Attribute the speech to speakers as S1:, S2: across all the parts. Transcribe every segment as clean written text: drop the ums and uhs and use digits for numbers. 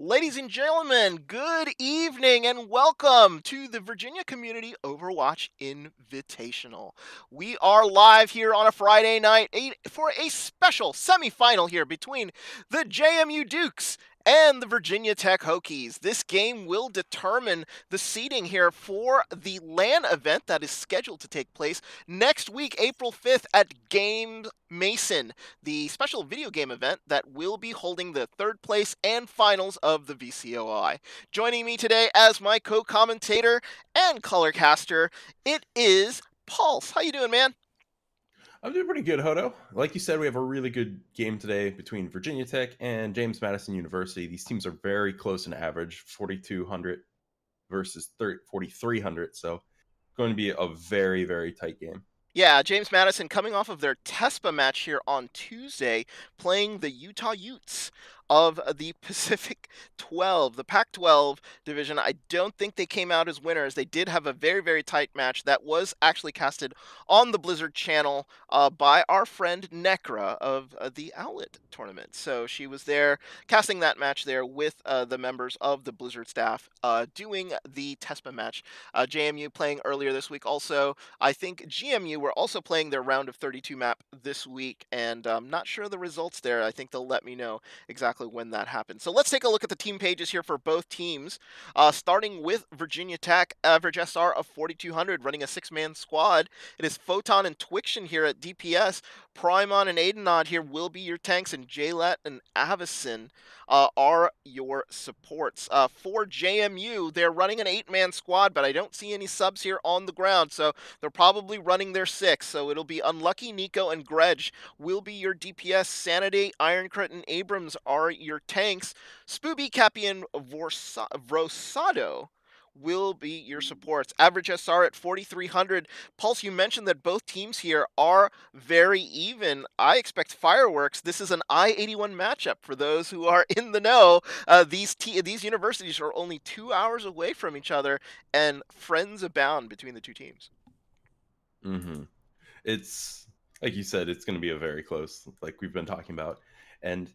S1: Ladies and gentlemen, good evening and welcome to the Virginia Community Overwatch Invitational. We are live here on a Friday night for a special semifinal here between the JMU Dukes and the Virginia Tech Hokies. This game will determine the seeding here for the LAN event that is scheduled to take place next week, April 5th at Game Mason, the special video game event that will be holding the third place and finals of the VCOI. Joining me today as my co-commentator and colorcaster, it is Pulse. How you doing, man?
S2: I'm doing pretty good, Hodo. Like you said, we have a really good game today between Virginia Tech and James Madison University. These teams are very close in average, 4,200 versus 4,300. So going to be a very, very tight game.
S1: Yeah, James Madison coming off of their TESPA match here on Tuesday, playing the Utah Utes of the Pacific 12, the Pac-12 division. I don't think they came out as winners. They did have a very, very tight match that was actually casted on the Blizzard channel by our friend Necra of the Owlet tournament. So she was there casting that match there with the members of the Blizzard staff doing the TESPA match. JMU playing earlier this week also. I think GMU were also playing their round of 32 map this week, and I'm not sure the results there. I think they'll let me know exactly when that happens. So let's take a look at the team pages here for both teams. Starting with Virginia Tech, average SR of 4,200, running a six-man squad. It is Photon and Twiction here at DPS. Primon and Aidenod here will be your tanks, and Jaylet and Avison are your supports. For JMU, they're running an 8-man squad, but I don't see any subs here on the ground, so they're probably running their 6. So it'll be Unlucky, Nico, and Grej will be your DPS. Sanity, Ironcrit, and Abrams are your tanks. Spooby, Cappy, and Vrosado will be your supports. Average SR at 4,300. Pulse, you mentioned that both teams here are very even. I expect fireworks. This is an I-81 matchup for those who are in the know. These universities are only 2 hours away from each other, and friends abound between the two teams.
S2: Mm-hmm. It's, like you said, it's going to be a very close, like we've been talking about. And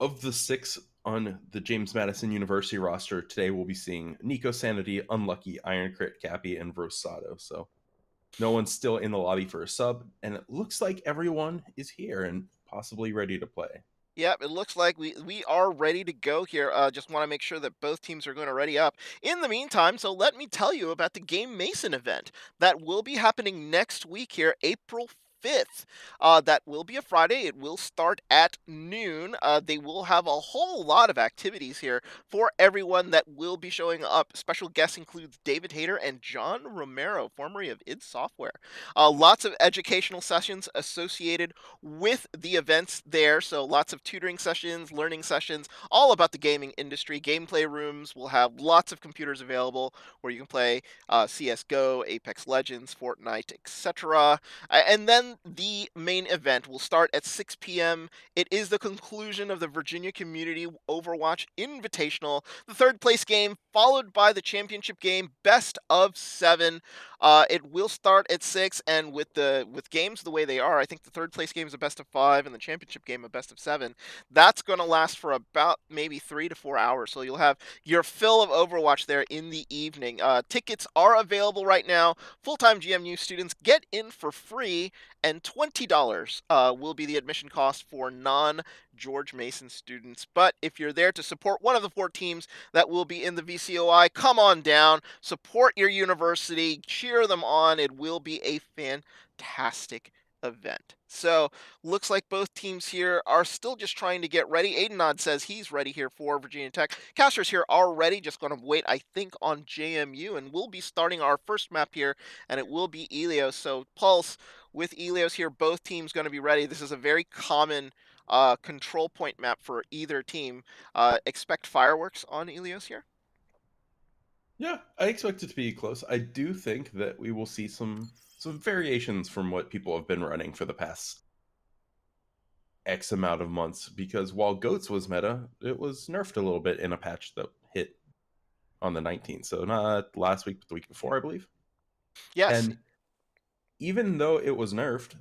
S2: of the 6 on the James Madison University roster, today we'll be seeing Nico, Sanity, Unlucky, Ironcrit, Cappy, and Vrosado. So no one's still in the lobby for a sub, and it looks like everyone is here and possibly ready to play.
S1: Yep, it looks like we are ready to go here. Just want to make sure that both teams are going to ready up. In the meantime, so let me tell you about the Game Mason event that will be happening next week here, April 5th. That will be a Friday. It will start at noon. They will have a whole lot of activities here for everyone that will be showing up. Special guests includes David Hayter and John Romero, formerly of id Software. Lots of educational sessions associated with the events there. So lots of tutoring sessions, learning sessions, all about the gaming industry. Gameplay rooms will have lots of computers available where you can play CSGO, Apex Legends, Fortnite, etc. And then the main event will start at 6 p.m. It is the conclusion of the Virginia Community Overwatch Invitational, the third place game, followed by the championship game, best of 7. It will start at 6, and with games the way they are, I think the third place game is a best of 5, and the championship game a best of 7. That's going to last for about maybe 3 to 4 hours. So you'll have your fill of Overwatch there in the evening. Tickets are available right now. Full-time GMU students get in for free, and $20 will be the admission cost for non-George Mason students. But if you're there to support one of the 4 teams that will be in the VCOI, come on down, support your university, cheer them on. It will be a fantastic event. So looks like both teams here are still just trying to get ready. Aidenod says he's ready here for Virginia Tech. Casters here are ready, just going to wait, I think, on JMU, and we'll be starting our first map here, and it will be Elios. So Pulse, with Elios here, both teams going to be ready. This is a very common control point map for either team. Expect fireworks on Elios here?
S2: Yeah, I expect it to be close. I do think that we will see some variations from what people have been running for the past X amount of months, because while Goats was meta, it was nerfed a little bit in a patch that hit on the 19th. So not last week, but the week before, I believe.
S1: Yes.
S2: And even though it was nerfed,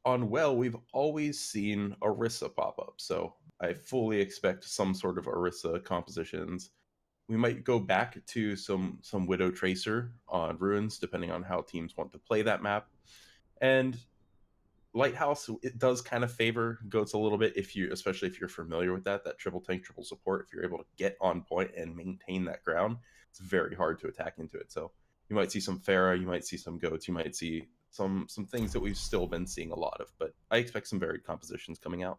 S2: on well, we've always seen Orisa pop up, so I fully expect some sort of Orisa compositions. We might go back to some Widow Tracer on Ruins, depending on how teams want to play that map. And Lighthouse, it does kind of favor goats a little bit if you, especially if you're familiar with that triple tank, triple support. If you're able to get on point and maintain that ground, it's very hard to attack into it. So you might see some Pharah, you might see some goats, you might see some things that we've still been seeing a lot of. But I expect some varied compositions coming out.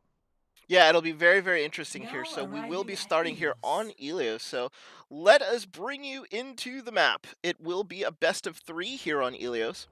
S1: Yeah, it'll be very, very interesting here.
S3: Now
S1: So we will
S3: arriving
S1: be
S3: at
S1: starting here on
S3: Helios.
S1: Ilios. So let us bring you into the map. It will be a best of 3 here on Ilios,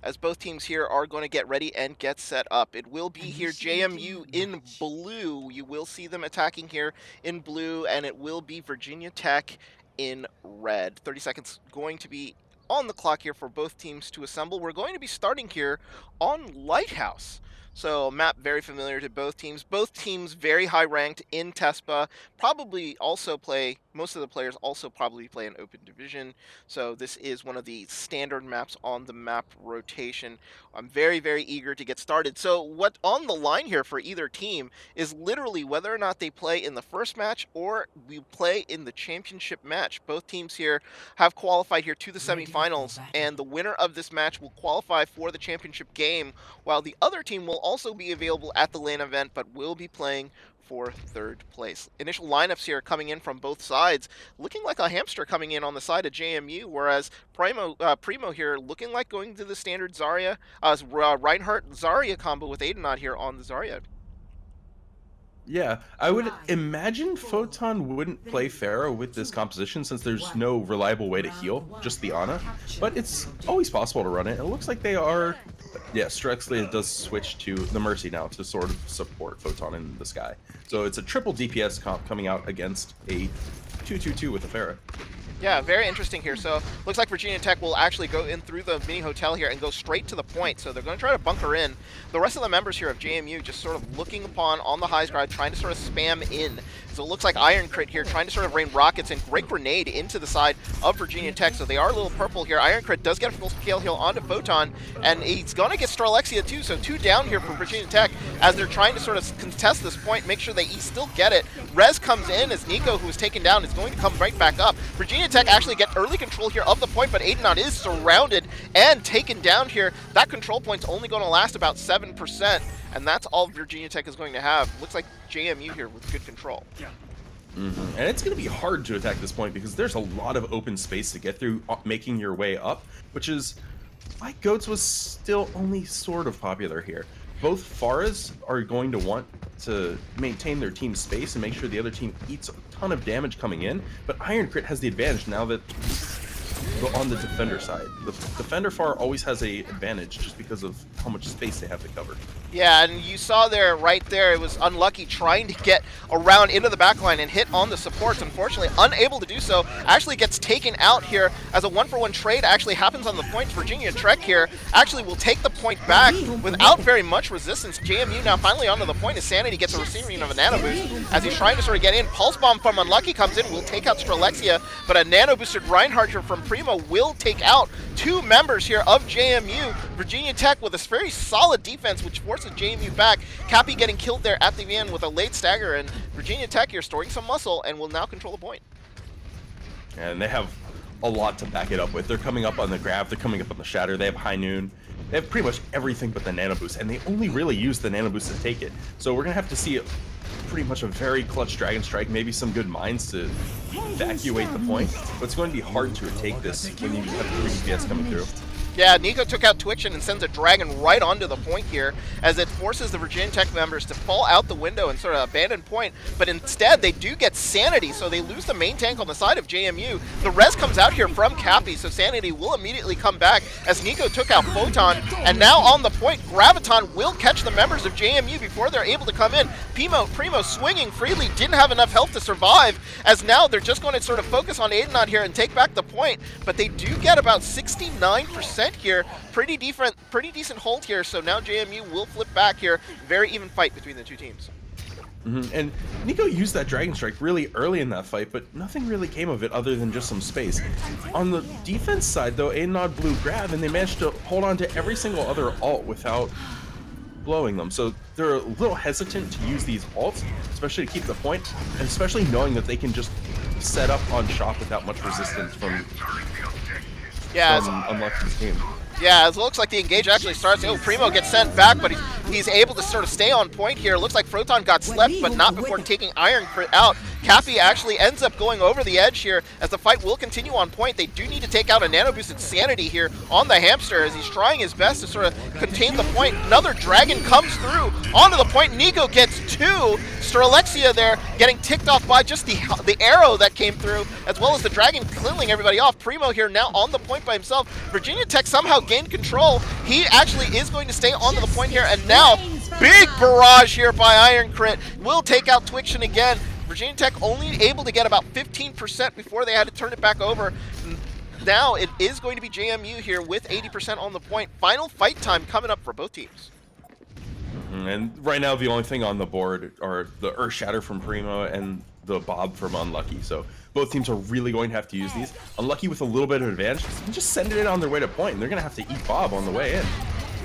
S1: as both teams here are going to get ready and get set up. It will be here JMU
S3: Initiating
S1: in
S3: match.
S1: blue. You will see them attacking here in blue, and it will be Virginia Tech in red. 30 seconds going to be on the clock here for both teams to assemble. We're going to be starting here on Lighthouse. So map very familiar to both teams. Both teams very high ranked in TESPA. Probably also play, most of the players also probably play an open division. So this is one of the standard maps on the map rotation. I'm very, very eager to get started. So what on the line here for either team is literally whether or not they play in the first match or we play in the championship match. Both teams here have qualified here to the
S3: Ready for
S1: semifinals, and
S3: battle.
S1: the winner of this match will qualify for the championship game, while the other team will also be available at the LAN event, but will be playing for third place. Initial lineups here coming in from both sides, looking like a hamster coming in on the side of JMU, whereas Primo here looking like going to the standard Zarya, Reinhardt Zarya combo with Adenot here on the Zarya.
S2: Yeah, I would
S3: Five,
S2: imagine
S3: four,
S2: Photon wouldn't play
S3: three,
S2: Pharah with this
S3: two,
S2: composition since there's
S3: one.
S2: no reliable way to
S3: Round
S2: heal,
S3: one.
S2: just the Ana.
S3: Capture
S2: But
S3: the
S2: it's always
S3: objective.
S2: possible to run it. It looks like they are. Yeah, Strexley does switch to the Mercy now to sort of support Photon in the sky. So it's a triple DPS comp coming out against a 2-2-2 with a Pharah.
S1: Yeah, very interesting here. So looks like Virginia Tech will actually go in through the mini hotel here and go straight to the point. So they're going to try to bunker in. The rest of the members here of JMU just sort of looking upon on the high ground, trying to sort of spam in. So it looks like Iron Crit here trying to sort of rain rockets and great grenade into the side of Virginia Tech. So they are a little purple here. Iron Crit does get a full scale heal onto Photon, and he's going to get Starlexia too. So 2 down here for Virginia Tech as they're trying to sort of contest this point, make sure they still get it. Rez comes in as Nico, who was taken down, is going to come right back up. Virginia Tech actually get early control here of the point, but Adenon is surrounded and taken down here. That control point's only going to last about 7%, and that's all Virginia Tech is going to have. Looks like JMU here with good control.
S2: And it's going to be hard to attack this point because there's a lot of open space to get through, making your way up, which is why Goats was still only sort of popular here. Both Pharas are going to want to maintain their team space and make sure the other team eats a ton of damage coming in, but Iron Crit has the advantage now that on the defender side. The defender Phar always has a advantage just because of how much space they have to cover.
S1: Yeah, and you saw there, right there, it was unlucky trying to get around into the backline and hit on the supports. Unfortunately, unable to do so. Actually gets taken out here as a 1-for-1 trade actually happens on the point. Virginia Tech here actually will take the point back without very much resistance. JMU now finally onto the point as Sanity gets a receiving of a nano boost as he's trying to sort of get in. Pulse Bomb from Unlucky comes in, will take out Strelexia, but a nano boosted Reinhardt here from Primo will take out 2 members here of JMU. Virginia Tech with a very solid defense, which forces JMU back. Cappy getting killed there at the end with a late stagger, and Virginia Tech here storing some muscle and will now control the point.
S2: And they have a lot to back it up with. They're coming up on the grab, they're coming up on the shatter, they have high noon. They have pretty much everything but the nano boost, and they only really use the nano boost to take it. So we're gonna have to see pretty much a very clutch Dragon Strike, maybe some good mines to evacuate the point. But it's going to be hard to take this when you have 3 DPS coming through.
S1: Yeah, Nico took out Twitchin and sends a dragon right onto the point here as it forces the Virginia Tech members to fall out the window and sort of abandon point, but instead they do get Sanity, so they lose the main tank on the side of JMU. The res comes out here from Cappy, so Sanity will immediately come back as Nico took out Photon, and now on the point, Graviton will catch the members of JMU before they're able to come in. Primo swinging freely, didn't have enough health to survive, as now they're just going to sort of focus on Adenot here and take back the point, but they do get about 69% here. Pretty decent hold here, so now JMU will flip back here. Very even fight between the two teams.
S2: And Nico used that Dragon Strike really early in that fight, but nothing really came of it other than just some space. On the defense side, though, Adenod blew grab, and they managed to hold on to every single other ult without blowing them. So they're a little hesitant to use these ults, especially to keep the point, and especially knowing that they can just set up on shop without much resistance from Unlucky's team.
S1: Yeah, it looks like the engage actually starts. Oh, Primo gets sent back, but he's able to sort of stay on point here. Looks like Photon got slept, but not before taking Iron Crit out. Cappy actually ends up going over the edge here as the fight will continue on point. They do need to take out a nano boosted Sanity here on the Hamster as he's trying his best to sort of contain the point. Another Dragon comes through onto the point. Nico gets two. Strelexia there getting ticked off by just the arrow that came through, as well as the Dragon killing everybody off. Primo here now on the point by himself. Virginia Tech somehow gained control. He actually is going to stay onto the point here, and now big barrage here by Iron Crit will take out Twiction again. Virginia Tech only able to get about 15% before they had to turn it back over. Now it is going to be JMU here with 80% on the point. Final fight time coming up for both teams.
S2: And right now the only thing on the board are the Earth Shatter from Primo and the Bob from Unlucky. So both teams are really going to have to use these. Unlucky with a little bit of advantage can just send it in on their way to point, and they're going to have to eat Bob on the way in.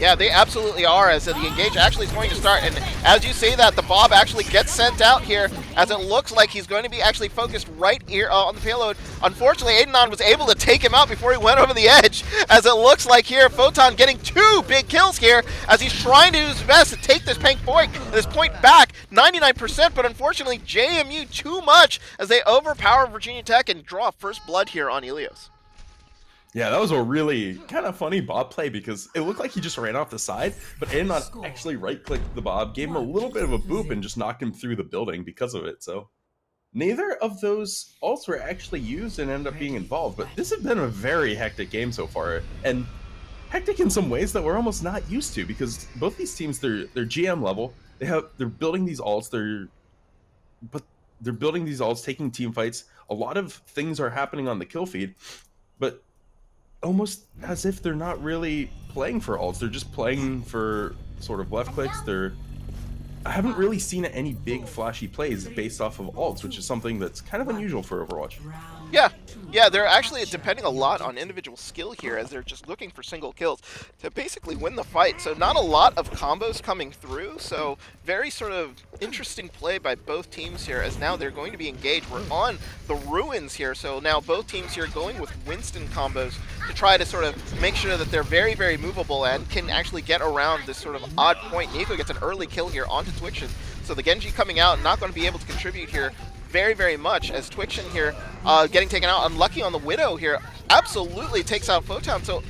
S1: Yeah, they absolutely are, as the engage actually is going to start. And as you say that, the Bob actually gets sent out here, as it looks like he's going to be actually focused right here on the payload. Unfortunately, Adenon was able to take him out before he went over the edge, as it looks like here, Photon getting two big kills here, as he's trying to do his best to take this point back, 99%, but unfortunately, JMU too much, as they overpower Virginia Tech and draw first blood here on Ilios.
S2: Yeah, that was a really kind of funny Bob play because it looked like he just ran off the side, but Adenon actually right-clicked the Bob, gave him a little bit of a boop, and just knocked him through the building because of it. So neither of those ults were actually used and ended up being involved, but this has been a very hectic game so far, and hectic in some ways that we're almost not used to, because both these teams, they're GM level, they're building these ults, they're building these ults, taking team fights. A lot of things are happening on the kill feed, but almost as if they're not really playing for ults. They're just playing for sort of left clicks. I haven't really seen any big flashy plays based off of ults, which is something that's kind of unusual for Overwatch.
S1: Yeah, they're actually depending a lot on individual skill here, as they're just looking for single kills to basically win the fight. So not a lot of combos coming through, so very sort of interesting play by both teams here, as now they're going to be engaged. We're on the ruins here, so now both teams here going with Winston combos to try to sort of make sure that they're very, very movable and can actually get around this sort of odd point. Nico gets an early kill here onto Twiction, so the Genji coming out, not going to be able to contribute here very, very much, as Twiction here getting taken out. Unlucky on the Widow here absolutely takes out Photon. So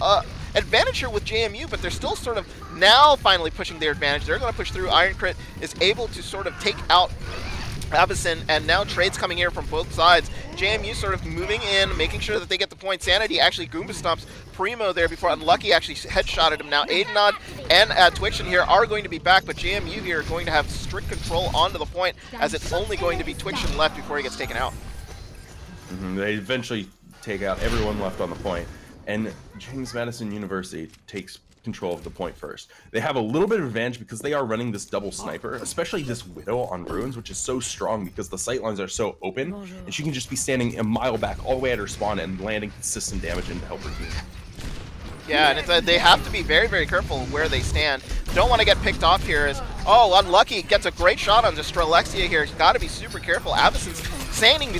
S1: advantage here with JMU, but they're still sort of now finally pushing their advantage. They're going to push through. Iron Crit is able to sort of take out Avison, and now trades coming here from both sides. JMU sort of moving in, making sure that they get the point. Sanity actually Goomba stomps Primo there before Unlucky actually headshotted him. Now Adenod and Twiction here are going to be back, but JMU here are going to have strict control onto the point, as it's only going to be Twiction left before he gets taken out.
S2: They eventually take out everyone left on the point, and James Madison University takes control of the point first. They have a little bit of advantage because they are running this double sniper, especially this Widow on Ruins, which is so strong because the sightlines are so open, and she can just be standing a mile back all the way at her spawn and landing consistent damage into help her team.
S1: Yeah, and they have to be very, very careful where they stand. Don't want to get picked off here, as, oh, Unlucky gets a great shot on Strelexia here. He's got to be super careful. Avison's standing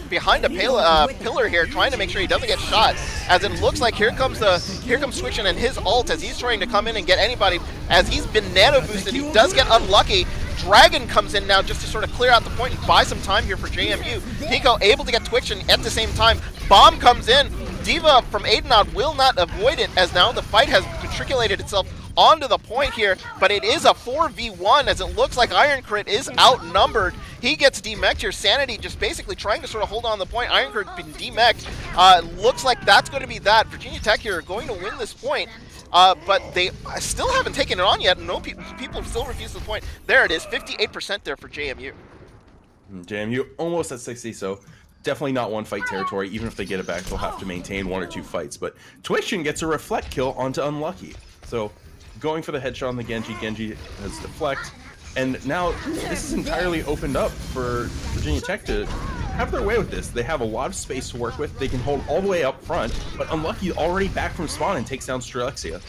S1: behind a pillar here, trying to make sure he doesn't get shot, as it looks like here comes Twiction and his ult, as he's trying to come in and get anybody, as he's been nano boosted. He does get Unlucky. Dragon comes in now just to sort of clear out the point and buy some time here for JMU. Nico able to get Twiction at the same time. Bomb comes in. Diva from Adenod will not avoid it, as now the fight has matriculated itself onto the point here, but it is a 4v1, as it looks like Iron Crit is outnumbered. He gets demeched here. Sanity just basically trying to sort of hold on the point. Iron Crit been demeched. Looks like that's going to be that. Virginia Tech here are going to win this point. But they still haven't taken it on yet. No people still refuse the point. There it is, 58% there for JMU.
S2: JMU almost at 60, so definitely not one fight territory. Even if they get it back, they'll have to maintain 1 or 2 fights. But Twiction gets a reflect kill onto Unlucky. So going for the headshot on the Genji. Genji has deflect. And now this is entirely opened up for Virginia Tech to have their way with this. They have a lot of space to work with. They can hold all the way up front, but Unlucky already back from spawn and takes down Strelexia.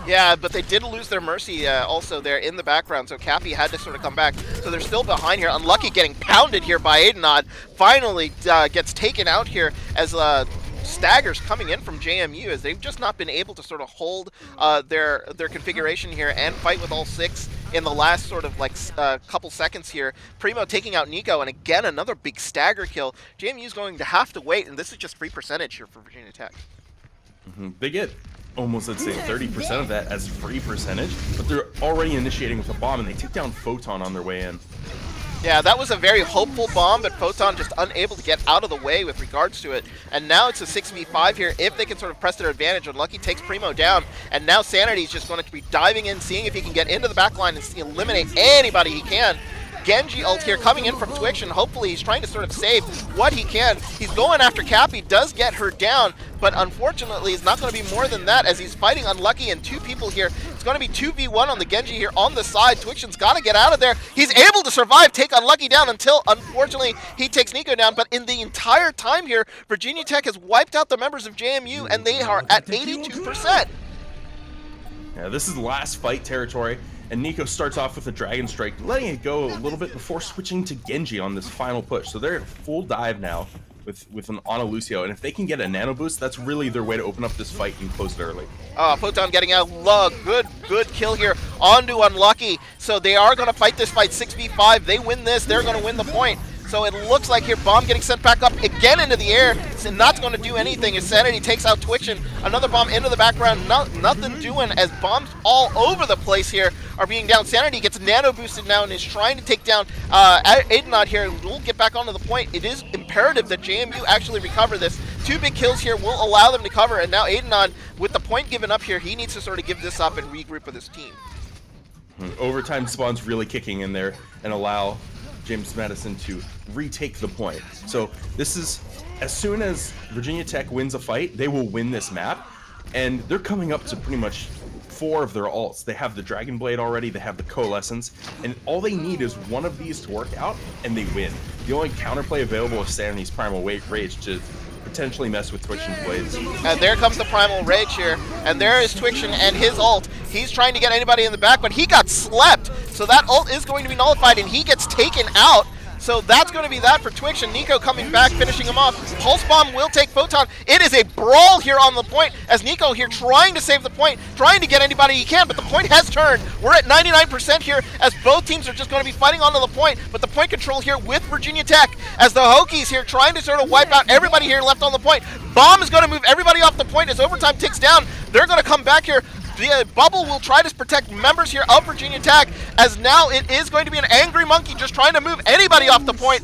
S1: Yeah, but they did lose their Mercy also there in the background, so Cappy had to sort of come back. So they're still behind here. Unlucky getting pounded here by Aidenod. Finally gets taken out here as staggers coming in from JMU, as they've just not been able to sort of hold their configuration here and fight with all six in the last sort of like couple seconds here. Primo taking out Nico, and again another big stagger kill. JMU's going to have to wait, and this is just free percentage here for Virginia Tech.
S2: They get almost, let's say, 30% of that as free percentage, but they're already initiating with a bomb, and they take down Photon on their way in.
S1: Yeah, that was a very hopeful bomb, but Photon just unable to get out of the way with regards to it. And now it's a 6v5 here if they can sort of press their advantage. Unlucky takes Primo down, and now Sanity's just going to be diving in, seeing if he can get into the back line and eliminate anybody he can. Genji ult here coming in from Twitch, and hopefully he's trying to sort of save what he can. He's going after Cappy, does get her down, but unfortunately it's not going to be more than that as he's fighting Unlucky and two people here. It's going to be 2v1 on the Genji here on the side. Twixion's got to get out of there. He's able to survive, take Unlucky down until, unfortunately, he takes Nico down. But in the entire time here, Virginia Tech has wiped out the members of JMU, and they are at 82%.
S2: Yeah, this is last fight territory, and Nico starts off with a Dragon Strike, letting it go a little bit before switching to Genji on this final push. So they're full dive now with an Ana Lucio, and if they can get a nano boost, that's really their way to open up this fight and close it early.
S1: Photon getting out. Good kill here onto Unlucky. So they are going to fight this fight 6v5. They win this, they're going to win the point. So it looks like here, bomb getting sent back up again into the air. It's not going to do anything as Sanity takes out Twitch, and another bomb into the background. Nothing doing as bombs all over the place here are being down. Sanity gets nano boosted now and is trying to take down Aidenod here. We'll get back onto the point. It is imperative that JMU actually recover this. Two big kills here will allow them to cover, and now Aidenod, with the point given up here, he needs to sort of give this up and regroup with his team.
S2: Overtime spawns really kicking in there and allow James Madison to retake the point. So this is, as soon as Virginia Tech wins a fight, they will win this map, and they're coming up to pretty much 4 of their ults. They have the Dragon Blade already, they have the Coalescence, and all they need is one of these to work out, and they win. The only counterplay available is Sanity's Primal Rage to potentially mess with Twixion's blades.
S1: And there comes the Primal Rage here, and there is Twixion and his ult. He's trying to get anybody in the back, but he got slept, so that ult is going to be nullified, and he gets taken out. So that's going to be that for Twixion. Nico coming back, finishing him off. Pulse Bomb will take Photon. It is a brawl here on the point, as Nico here trying to save the point, trying to get anybody he can, but the point has turned. We're at 99% here, as both teams are just going to be fighting onto the point, but the point control here with Virginia Tech, as the Hokies here trying to sort of wipe out everybody here left on the point. Bomb is going to move everybody off the point as overtime ticks down. They're going to come back here. The bubble will try to protect members here of Virginia Tech, as now it is going to be an angry monkey just trying to move anybody off the point.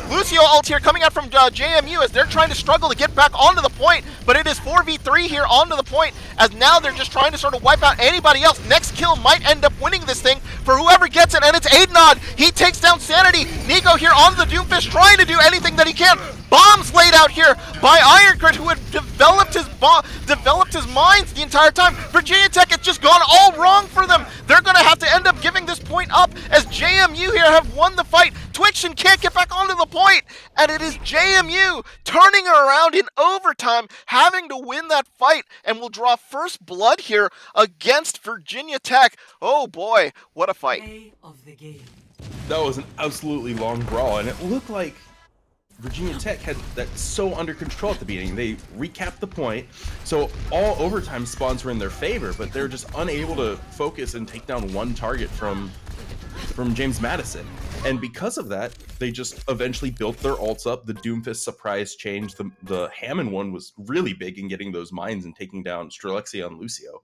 S1: Lucio ult here coming out from JMU as they're trying to struggle to get back onto the point, but it is 4v3 here onto the point, as now they're just trying to sort of wipe out anybody else. Next kill might end up winning this thing for whoever gets it, and it's Aidenod. He takes down Sanity. Nico here on the Doomfist trying to do anything that he can. Bombs laid out here by Ironcrit, who had developed his mines the entire time. Virginia Tech has just gone all wrong for them. They're going to have to end up giving this point up, as JMU here have won the fight. Twixion can't get back onto the point, and it is JMU turning around in overtime, having to win that fight, and will draw first blood here against Virginia Tech. Oh boy, what a fight.
S2: That was an absolutely long brawl, and it looked like Virginia Tech had that so under control at the beginning. They recapped the point, so all overtime spawns were in their favor, but they're just unable to focus and take down one target from James Madison. And because of that, they just eventually built their ults up. The Doomfist surprise change, the Hammond one was really big in getting those mines and taking down Strelexia and Lucio.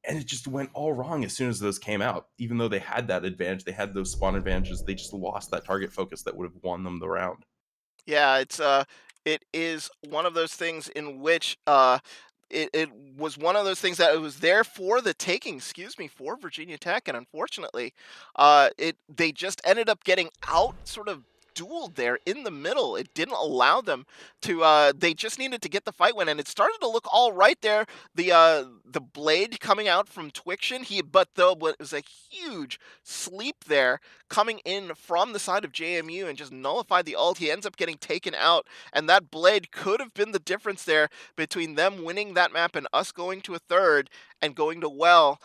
S2: And it just went all wrong as soon as those came out. Even though they had that advantage, they had those spawn advantages, they just lost that target focus that would have won them the round.
S1: Yeah, it is one of those things in which it was one of those things that it was there for the taking, for Virginia Tech, and unfortunately, they just ended up getting out sort of dueled there in the middle. It didn't allow them to. They just needed to get the fight win, and it started to look all right there. The blade coming out from Twiction, but though it was a huge sleep there coming in from the side of JMU and just nullified the ult. He ends up getting taken out, and that blade could have been the difference there between them winning that map and us going to a third and going to well,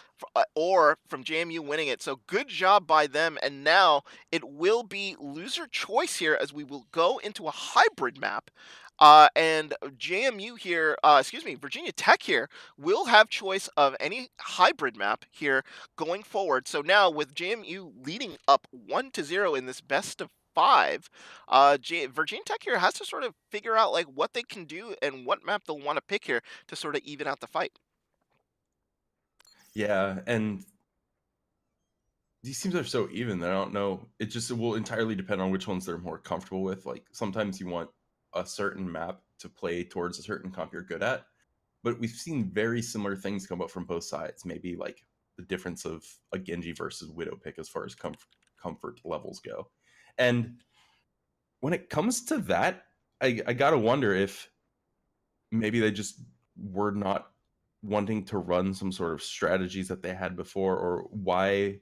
S1: or from JMU winning it. So good job by them, and now it will be loser choice here as we will go into a hybrid map. And JMU here, excuse me, Virginia Tech here will have choice of any hybrid map here going forward. So now with JMU leading up 1-0 in this best of 5, Virginia Tech here has to sort of figure out like what they can do and what map they'll want to pick here to sort of even out the fight.
S2: Yeah, and these teams are so even that I don't know. It will entirely depend on which ones they're more comfortable with. Like sometimes you want a certain map to play towards a certain comp you're good at, but we've seen very similar things come up from both sides. Maybe like the difference of a Genji versus Widow pick as far as comfort levels go. And when it comes to that, I gotta wonder if maybe they just were not wanting to run some sort of strategies that they had before, or why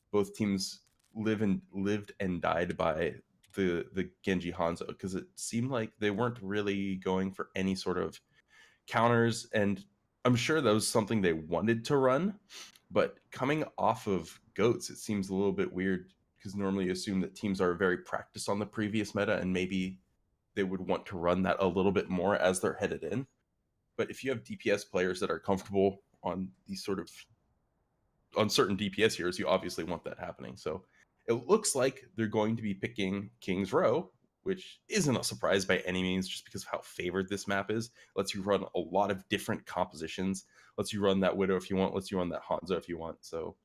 S2: both teams lived and died by the Genji Hanzo, because it seemed like they weren't really going for any sort of counters, and I'm sure that was something they wanted to run, but coming off of goats, it seems a little bit weird because normally you assume that teams are very practiced on the previous meta and maybe they would want to run that a little bit more as they're headed in. But if you have DPS players that are comfortable on these sort of on certain DPS heroes, you obviously want that happening. So it looks like they're going to be picking King's Row, which isn't a surprise by any means, just because of how favored this map is. Lets you run a lot of different compositions. Lets you run that Widow if you want. Lets you run that Hanzo if you want. So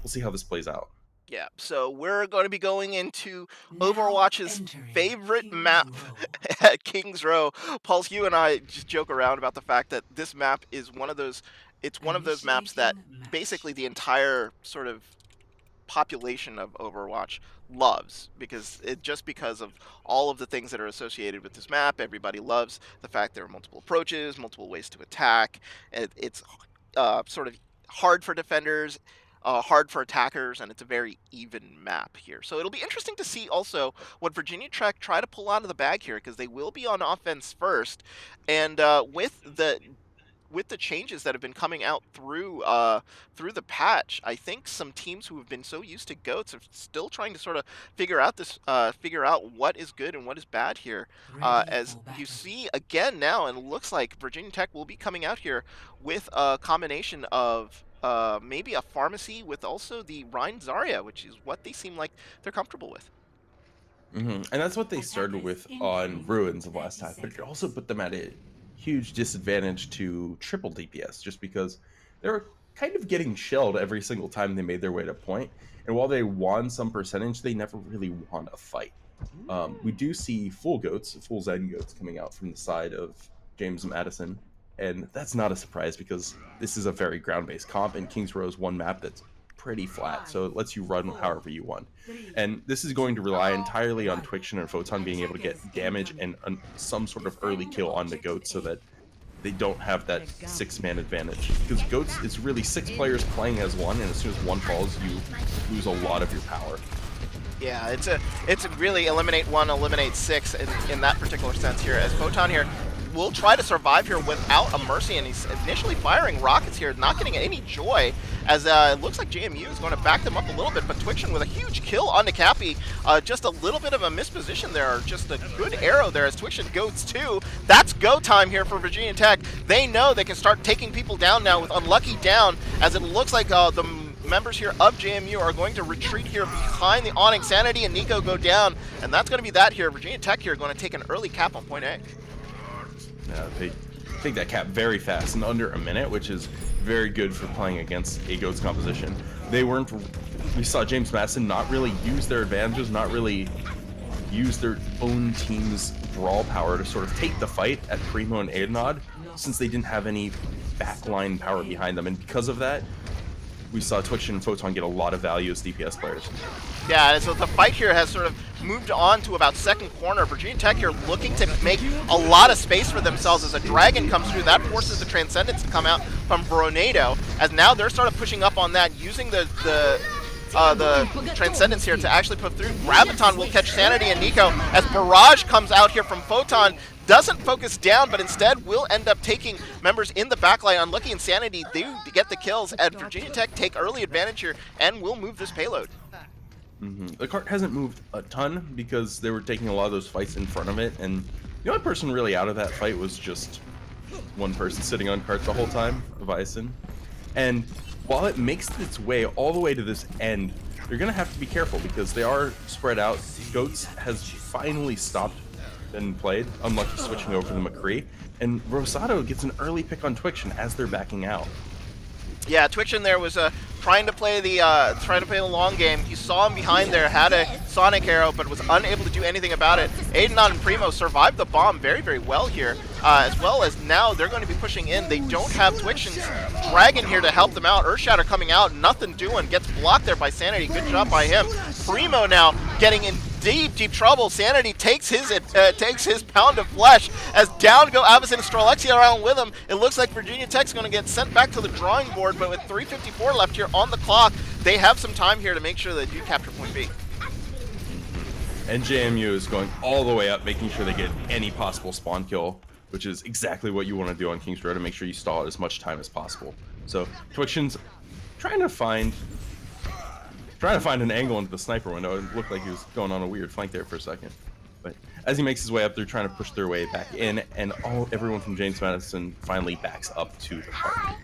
S2: we'll see how this plays out.
S1: Yeah, so we're going to be going into
S3: Now
S1: Overwatch's
S3: entering
S1: favorite
S3: King's
S1: map
S3: Row.
S1: at King's Row. Pulse, you and I just joke around about the fact that this map is one of those. It's one of those maps that
S3: Initiating match.
S1: basically the entire sort of population of Overwatch loves, because of all of the things that are associated with this map. Everybody loves the fact there are multiple approaches, multiple ways to attack. It's sort of hard for defenders, hard for attackers, and it's a very even map here. So it'll be interesting to see also what Virginia Tech try to pull out of the bag here, because they will be on offense first, and with the changes that have been coming out through the patch, I think some teams who have been so used to goats are still trying to sort of figure out what is good and what is bad here.
S3: Ready
S1: As
S3: for
S1: you
S3: battle.
S1: see again now, and it looks like Virginia Tech will be coming out here with a combination of maybe a pharmacy with also the Rhine Zarya, which is what they seem like they're comfortable with.
S2: And that's what they started
S3: Attackers
S2: with on
S3: incoming
S2: Ruins
S3: in
S2: of last
S3: 30
S2: time, but it
S3: seconds.
S2: also put them at a huge disadvantage to triple DPS just because they were kind of getting shelled every single time they made their way to point. And while they won some percentage, they never really won a fight. We do see full goats, full Zen goats coming out from the side of James Madison, and that's not a surprise because this is a very ground-based comp, and Kings Row is one map that's pretty flat, so it lets you run however you want. And this is going to rely entirely on Twiction and Photon being able to get damage and some sort of early kill on the goats so that they don't have that 6-man advantage. Because goats is really 6 players playing as one, and as soon as one falls, you lose a lot of your power.
S1: Yeah, it's a really eliminate one, eliminate six in that particular sense here. As Photon here will try to survive here without a mercy, and he's initially firing rockets here, not getting any joy, as it looks like JMU is going to back them up a little bit, but Twiction with a huge kill on the Cappy, just a little bit of a misposition there, just a good arrow there as Twiction goes too. That's go time here for Virginia Tech. They know they can start taking people down now with Unlucky down, as it looks like the members here of JMU are going to retreat here behind the awning. Sanity and Nico go down, and that's going to be that here. Virginia Tech here going to take an early cap on point A.
S2: They take that cap very fast in under a minute, which is very good for playing against a Goats composition. We saw James Madison not really use their advantages, not really use their own team's brawl power to sort of take the fight at Primo and Adenod, since they didn't have any backline power behind them, and because of that, we saw Twitch and Photon get a lot of value as DPS players.
S1: Yeah, and so the fight here has sort of moved on to about second corner. Virginia Tech here looking to make a lot of space for themselves as a Dragon comes through. That forces the Transcendence to come out from Veronado, as now they're sort of pushing up on that, using the Transcendence here to actually put through. Graviton will catch Sanity and Nico as Barrage comes out here from Photon. Doesn't focus down, but instead will end up taking members in the backline. Unlucky and Sanity do get the kills, and Virginia Tech take early advantage here and will move this payload.
S2: The cart hasn't moved a ton because they were taking a lot of those fights in front of it, and the only person really out of that fight was just one person sitting on cart the whole time, Bison. And while it makes its way all the way to this end, you're going to have to be careful because they are spread out. Goats has finally stopped and played, Unlucky switching over to McCree, and Rosado gets an early pick on Twiction as they're backing out.
S1: Yeah, Twiction there was trying to play the long game. You saw him behind there, had a Sonic Arrow, but was unable to do anything about it. Aidenon and Primo survived the bomb very, very well here, as well as now they're going to be pushing in. They don't have Twiction's Dragon here to help them out. Earthshatter coming out, nothing doing, gets blocked there by Sanity. Good job by him. Primo now getting in deep trouble. Sanity takes his pound of flesh as down go Avacyn and Strelexia around with him. It looks like Virginia Tech's going to get sent back to the drawing board, but with 3:54 left here on the clock, they have some time here to make sure they do capture point B.
S2: And JMU is going all the way up, making sure they get any possible spawn kill, which is exactly what you want to do on King's Row to make sure you stall it as much time as possible. So Twiction's trying to find an angle into the sniper window. It looked like he was going on a weird flank there for a second. But as he makes his way up, they're trying to push their way back in, and everyone from James Madison finally backs up to the park.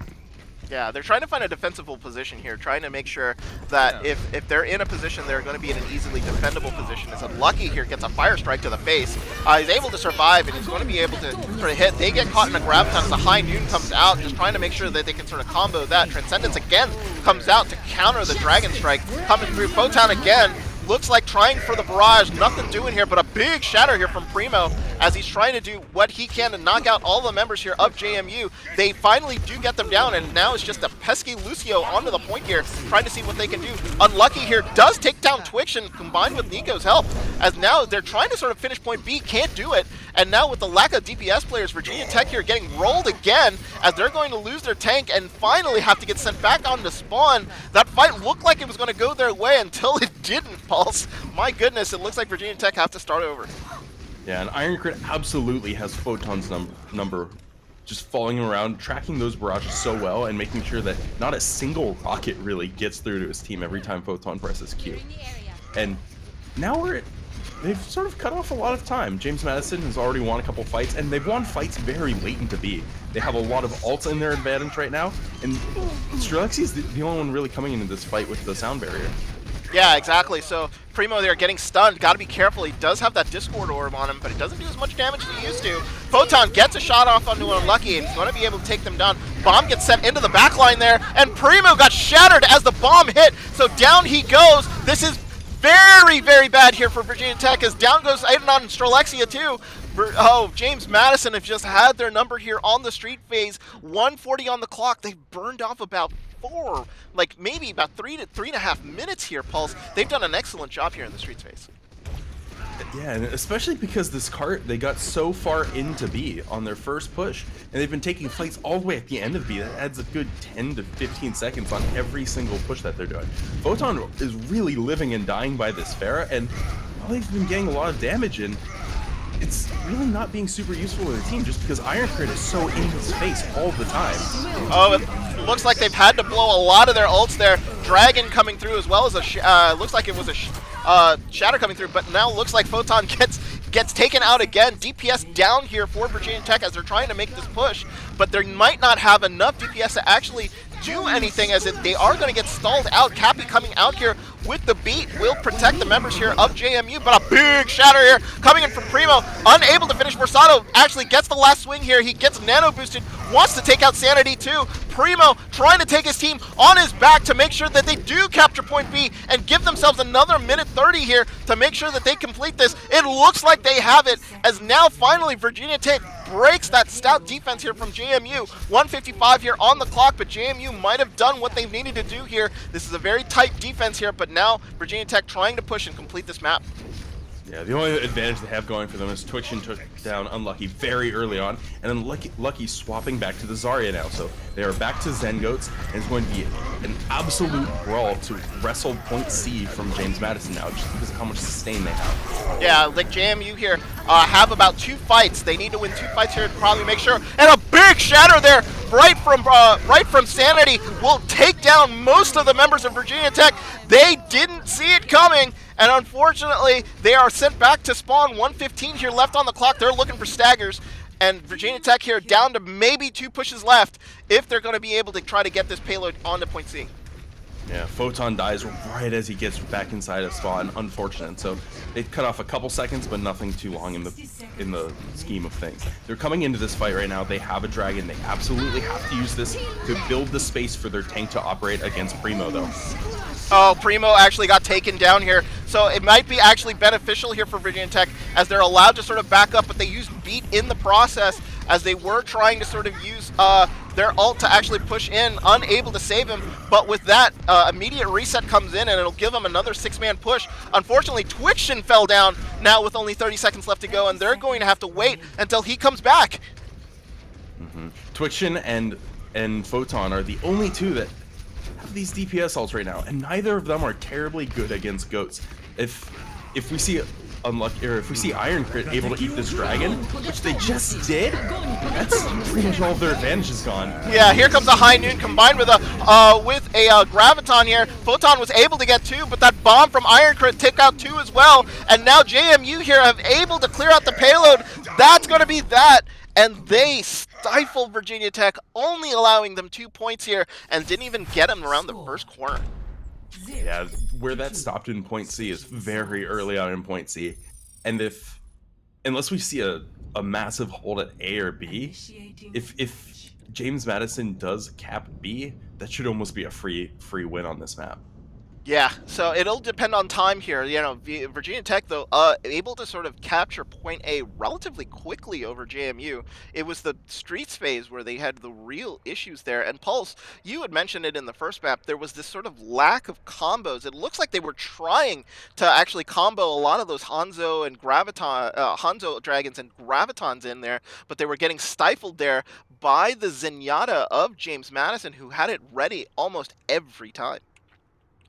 S1: Yeah, they're trying to find a defensible position here, trying to make sure that if they're in a position, they're going to be in an easily defendable position. As Unlucky here gets a fire strike to the face. He's able to survive, and he's going to be able to sort of hit. They get caught in a graviton as the High Noon comes out, just trying to make sure that they can sort of combo that. Transcendence again comes out to counter the Dragon Strike. Coming through, Photon again. Looks like trying for the barrage, nothing doing here, but a big shatter here from Primo as he's trying to do what he can to knock out all the members here of JMU. They finally do get them down, and now it's just a pesky Lucio onto the point here, trying to see what they can do. Unlucky here does take down Twiction, combined with Nico's help, as now they're trying to sort of finish point B, can't do it, and now with the lack of DPS players, Virginia Tech here getting rolled again, as they're going to lose their tank and finally have to get sent back onto spawn. That fight looked like it was going to go their way until it didn't. My goodness, it looks like Virginia Tech have to start over.
S2: Yeah, and Iron Crit absolutely has Photon's number just following him around, tracking those barrages so well, and making sure that not a single rocket really gets through to his team every time Photon presses Q. And now they've sort of cut off a lot of time. James Madison has already won a couple fights, and they've won fights very late into B. They have a lot of ults in their advantage right now, and Strelexi's the only one really coming into this fight with the sound barrier.
S1: Yeah, exactly. So Primo there getting stunned. Got to be careful. He does have that Discord orb on him, but it doesn't do as much damage as he used to. Photon gets a shot off onto Unlucky, and he's going to be able to take them down. Bomb gets set into the backline there, and Primo got shattered as the bomb hit. So down he goes. This is very, very bad here for Virginia Tech, as down goes Aidenon and Strelexia too. Oh, James Madison have just had their number here on the street phase. 1:40 on the clock. They've burned off about maybe about 3 to 3.5 minutes here, Pulse. They've done an excellent job here in the street phase.
S2: Yeah, and especially because this cart, they got so far into B on their first push, and they've been taking fights all the way at the end of B. That adds a good 10 to 15 seconds on every single push that they're doing. Photon is really living and dying by this Pharah, and while they've been getting a lot of damage in, it's really not being super useful to the team just because Iron Crit is so in his face all the time.
S1: Oh, it looks like they've had to blow a lot of their ults there. Dragon coming through as well as looks like it was a Shatter coming through, but now looks like Photon gets taken out again. DPS down here for Virginia Tech as they're trying to make this push, but they might not have enough DPS to actually do anything, as they are going to get stalled out. Cappy coming out here with the beat will protect the members here of JMU, but a big shatter here coming in from Primo, unable to finish. Versado actually gets the last swing here. He gets nano boosted, wants to take out Sanity too. Primo trying to take his team on his back to make sure that they do capture point B and give themselves another minute 30 here to make sure that they complete this. It looks like they have it, as now finally Virginia Tech breaks that stout defense here from JMU. 1:55 here on the clock, but JMU might have done what they've needed to do here. This is a very tight defense here, but now Virginia Tech trying to push and complete this map.
S2: Yeah, the only advantage they have going for them is Twitchin took down Unlucky very early on, and then Lucky swapping back to the Zarya now. So they are back to Zen Goats, and it's going to be an absolute brawl to wrestle point C from James Madison now, just because of how much sustain they have.
S1: Yeah, like JMU here have about 2 fights. They need to win 2 fights here to probably make sure. And a big shatter there, right from Sanity, will take down most of the members of Virginia Tech. They didn't see it coming. And unfortunately, they are sent back to spawn. 1:15 here left on the clock. They're looking for staggers. And Virginia Tech here down to maybe 2 pushes left if they're going to be able to try to get this payload onto point C.
S2: Yeah, Photon dies right as he gets back inside of spawn. Unfortunate. So they cut off a couple seconds, but nothing too long in the scheme of things. They're coming into this fight right now. They have a dragon. They absolutely have to use this to build the space for their tank to operate against Primo, though.
S1: Oh, Primo actually got taken down here. So it might be actually beneficial here for Virginia Tech as they're allowed to sort of back up, but they used beat in the process as they were trying to sort of use their ult to actually push in, unable to save him. But with that, immediate reset comes in and it'll give them another 6-man push. Unfortunately, Twitchin fell down now with only 30 seconds left to go, and they're going to have to wait until he comes back.
S2: Twitchin and Photon are the only two that have these DPS ults right now, and neither of them are terribly good against goats. If we see Unlucky, or if we see Iron Crit able to eat this dragon, which they just did, that's pretty much all of their advantage is gone.
S1: Yeah, here comes a High Noon combined with a Graviton here. Photon was able to get 2, but that bomb from Iron Crit took out 2 as well. And now JMU here have able to clear out the payload. That's going to be that. And they stifled Virginia Tech, only allowing them 2 points here, and didn't even get them around the first corner.
S2: Yeah, where that stopped in point C is very early on in point C. And unless we see a massive hold at A or B, if James Madison does cap B, that should almost be a free win on this map.
S1: Yeah, so it'll depend on time here. You know, Virginia Tech, though, able to sort of capture point A relatively quickly over JMU. It was the streets phase where they had the real issues there. And Pulse, you had mentioned it in the first map, there was this sort of lack of combos. It looks like they were trying to actually combo a lot of those Hanzo and Graviton, Hanzo dragons and Gravitons in there, but they were getting stifled there by the Zenyatta of James Madison, who had it ready almost every time.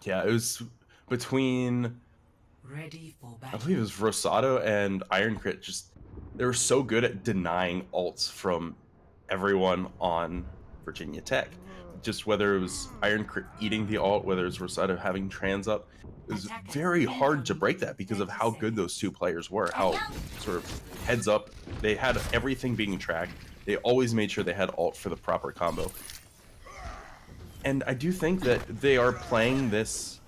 S2: Yeah, it was between, I believe it was Rosado and Iron Crit. Just, they were so good at denying ults from everyone on Virginia Tech. Just whether it was Iron Crit eating the ult, whether it was Rosado having trans up, it was very hard to break that because of how good those two players were. How sort of heads up, they had everything being tracked. They always made sure they had ult for the proper combo. And I do think that they are playing this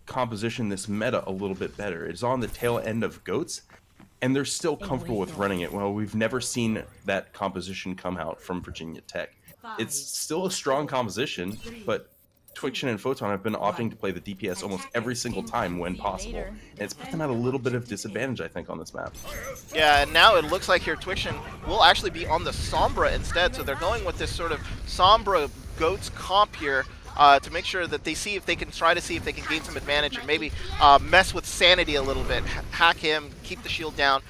S2: composition, this meta, a little bit better. It's on the tail end of Goats, and they're still comfortable with running it. Well, we've never seen that composition come out from Virginia Tech. It's still a strong composition, but Twitchin and Photon have been opting to play the DPS almost every single time when possible. And it's put them at a little bit of disadvantage, I think, on this map.
S1: Yeah, and now it looks like here Twitchin will actually be on the Sombra instead, so they're going with this sort of Sombra Goats comp here to make sure that they see if they can gain some advantage and maybe mess with Sanity a little bit, hack him, keep the shield down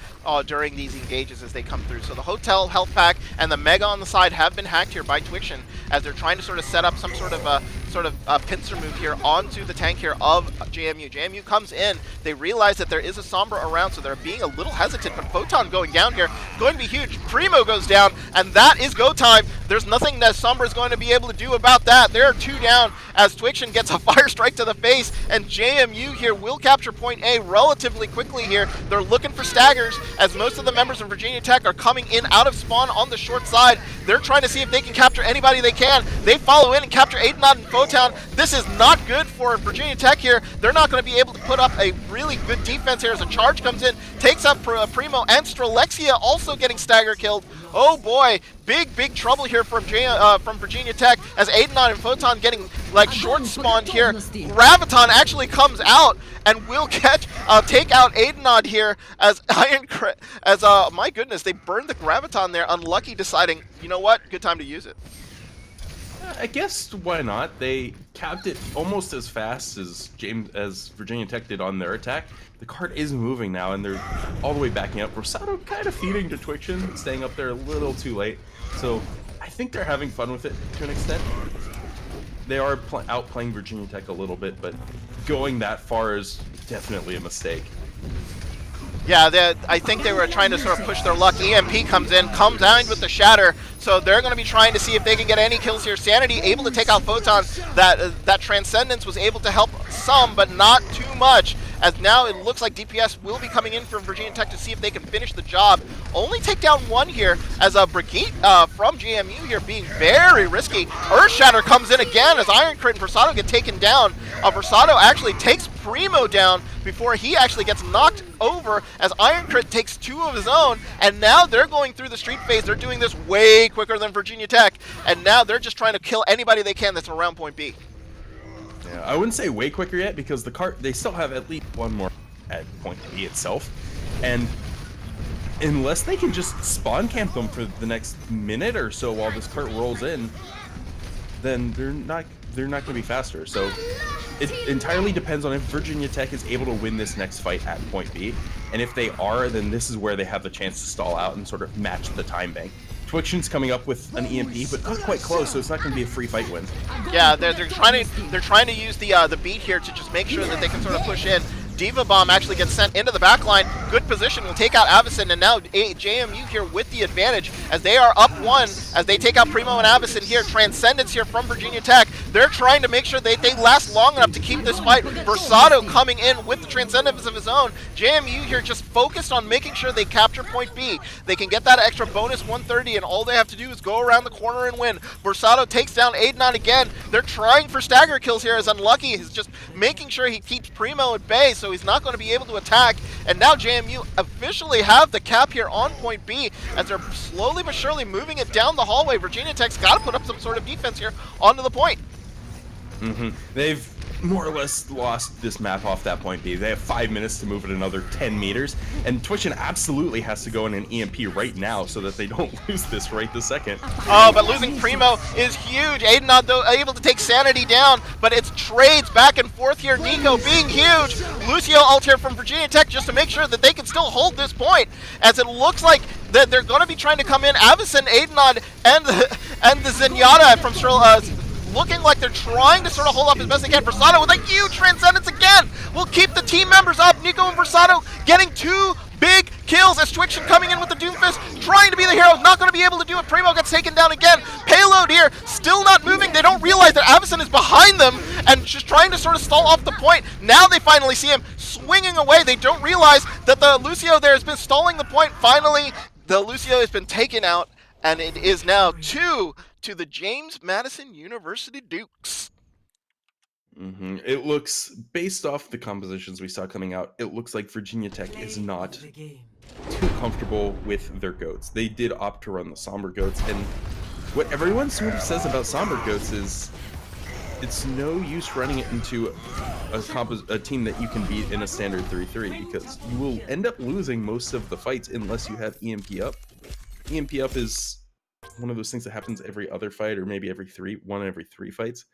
S1: during these engages as they come through. So the Hotel Health Pack and the Mega on the side have been hacked here by Twitchin as they're trying to sort of set up some sort of pincer move here onto the tank here of JMU. JMU comes in, they realize that there is a Sombra around, so they're being a little hesitant, but Photon going down here, going to be huge. Primo goes down, and that is go time. There's nothing that Sombra is going to be able to do about that. There are 2 down as Twitchin gets a fire strike to the face, and JMU here will capture point A relatively quickly here. They're looking for staggers as most of the members of Virginia Tech are coming in out of spawn on the short side. They're trying to see if they can capture anybody they can. They follow in and capture Adenod and Photon. This is not good for Virginia Tech here. They're not going to be able to put up a really good defense here as a charge comes in, takes up Primo, and Strelexia also getting stagger killed. Oh boy, big trouble here from Virginia Tech as Adenod and Photon getting like short spawned here. Graviton actually comes out and will take out Adenod here as my goodness, they burned the Graviton there. Unlucky deciding, you know what, good time to use it.
S2: I guess why not? They capped it almost as fast as Virginia Tech did on their attack. The cart is moving now, and they're all the way backing up. Rosado kind of feeding to Twiction, staying up there a little too late. So I think they're having fun with it to an extent. They are outplaying Virginia Tech a little bit, but going that far is definitely a mistake.
S1: Yeah, I think they were trying to sort of push their luck. EMP comes in, comes down with the shatter, so they're going to be trying to see if they can get any kills here. Sanity able to take out Photon. That Transcendence was able to help some, but not too much, as now it looks like DPS will be coming in from Virginia Tech to see if they can finish the job. Only take down one here, as Brigitte from JMU here being very risky. Earthshatter comes in again as Iron Crit and Versado get taken down. Versado actually takes Primo down before he actually gets knocked over, as Iron Crit takes two of his own, and now they're going through the street phase. They're doing this way quicker than Virginia Tech, and now they're just trying to kill anybody they can that's around point B.
S2: Yeah, I wouldn't say way quicker yet, because the cart, they still have at least one more at point B itself, and unless they can just spawn camp them for the next minute or so while this cart rolls in, then they're not going to be faster. So it entirely depends on if Virginia Tech is able to win this next fight at point B, and if they are, then this is where they have the chance to stall out and sort of match the time bank. Twiction's coming up with an EMP, but not quite close, so it's not going to be a free fight win.
S1: Yeah, they're trying to use the beat here to just make sure that they can sort of push in. Diva Bomb actually gets sent into the backline. Good position, will take out Avacyn, and now JMU here with the advantage as they are up one, as they take out Primo and Avacyn here. Transcendence here from Virginia Tech. They're trying to make sure they last long enough to keep this fight. Versado coming in with the Transcendence of his own. JMU here just focused on making sure they capture point B. They can get that extra bonus 130, and all they have to do is go around the corner and win. Versado takes down Adenon again. They're trying for stagger kills here, as Unlucky is just making sure he keeps Primo at bay, so he's not going to be able to attack. And now JMU officially have the cap here on point B, as they're slowly but surely moving it down the hallway. Virginia Tech's got to put up some sort of defense here onto the point.
S2: They've more or less lost this map off that point B. They have 5 minutes to move it another 10 meters, and Twitchin absolutely has to go in an EMP right now so that they don't lose this right this second.
S1: Oh, but losing Primo is huge. Aiden though able to take Sanity down, but it's trades back and forth here. Nico being huge. Lucio ult here from Virginia Tech just to make sure that they can still hold this point, as it looks like that they're going to be trying to come in. Avacyn, Aiden and the Zenyatta from looking like they're trying to sort of hold up as best they can. Versado with a huge Transcendence again will keep the team members up. Nico and Versado getting two big kills, as Twiction coming in with the Doomfist, trying to be the hero, not going to be able to do it. Primo gets taken down again. Payload here, still not moving. They don't realize that Avacyn is behind them and just trying to sort of stall off the point. Now they finally see him swinging away. They don't realize that the Lucio there has been stalling the point. Finally, the Lucio has been taken out, and it is now 2 to the James Madison University Dukes.
S2: It looks, based off the compositions we saw coming out, it looks like Virginia Tech is not too comfortable with their goats. They did opt to run the Somber Goats, and what everyone sort of says about Somber Goats is it's no use running it into a team that you can beat in a standard 3-3, because you will end up losing most of the fights unless you have EMP up. EMP up is one of those things that happens every other fight, or maybe every three fights.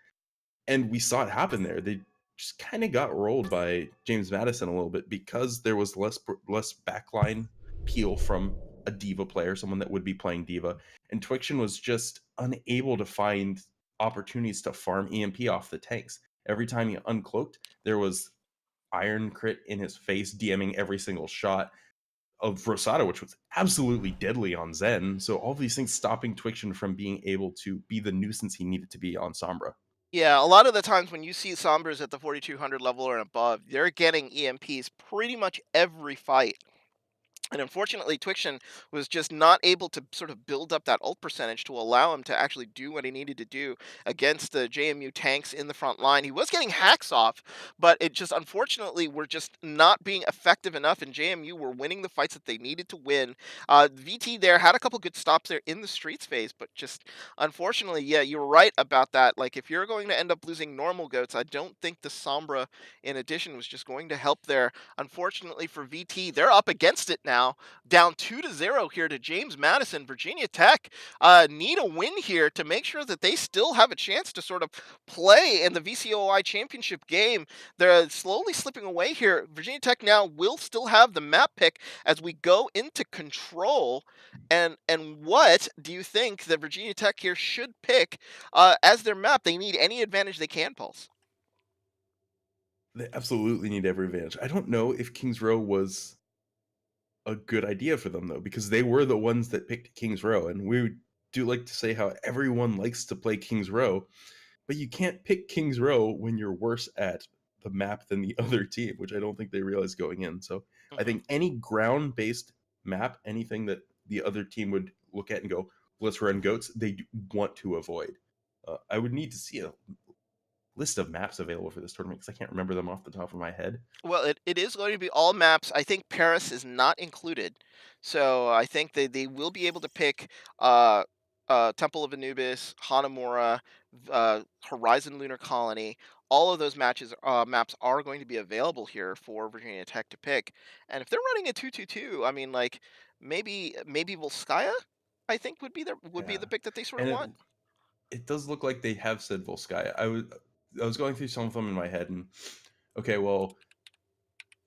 S2: And we saw it happen there. They just kind of got rolled by James Madison a little bit, because there was less backline peel from a Diva player, someone that would be playing Diva. And Twiction was just unable to find opportunities to farm EMP off the tanks. Every time he uncloaked, there was Iron Crit in his face, DMing every single shot of Rosado, which was absolutely deadly on Zen. So all these things stopping Twiction from being able to be the nuisance he needed to be on Sombra.
S1: Yeah, a lot of the times when you see Sombras at the 4200 level or above, they're getting EMPs pretty much every fight. And unfortunately, Twiction was just not able to sort of build up that ult percentage to allow him to actually do what he needed to do against the JMU tanks in the front line. He was getting hacks off, but it just unfortunately were just not being effective enough, and JMU were winning the fights that they needed to win. VT there had a couple good stops there in the streets phase, but just unfortunately, yeah, you're right about that. Like, if you're going to end up losing normal goats, I don't think the Sombra in addition was just going to help there. Unfortunately for VT, they're up against it now. now, down 2-0 here to James Madison. Virginia Tech need a win here to make sure that they still have a chance to sort of play in the VCOI championship game. They're slowly slipping away here. Virginia Tech now will still have the map pick as we go into control. And what do you think that Virginia Tech here should pick as their map? They need any advantage they can, Pulse.
S2: They absolutely need every advantage. I don't know if Kings Row was a good idea for them though, because they were the ones that picked Kings Row, and we do like to say how everyone likes to play Kings Row, but you can't pick Kings Row when you're worse at the map than the other team, which I don't think they realized going in. So I
S1: Hmm.
S2: think any ground-based map, anything that the other team would look at and go, "Let's run goats," want to avoid. I would need to see a list of maps available for this tournament because I can't remember them off the top of my head.
S1: Well, it is going to be all maps. I think Paris is not included. So I think they will be able to pick uh, Temple of Anubis, Hanamura, Horizon Lunar Colony. All of those maps are going to be available here for Virginia Tech to pick. And if they're running a 2-2-2, I mean, like maybe Volskaya, I think would be
S2: Yeah,
S1: the pick that they sort of
S2: and
S1: want.
S2: it does look like they have said Volskaya. I was going through some of them in my head, and okay, well,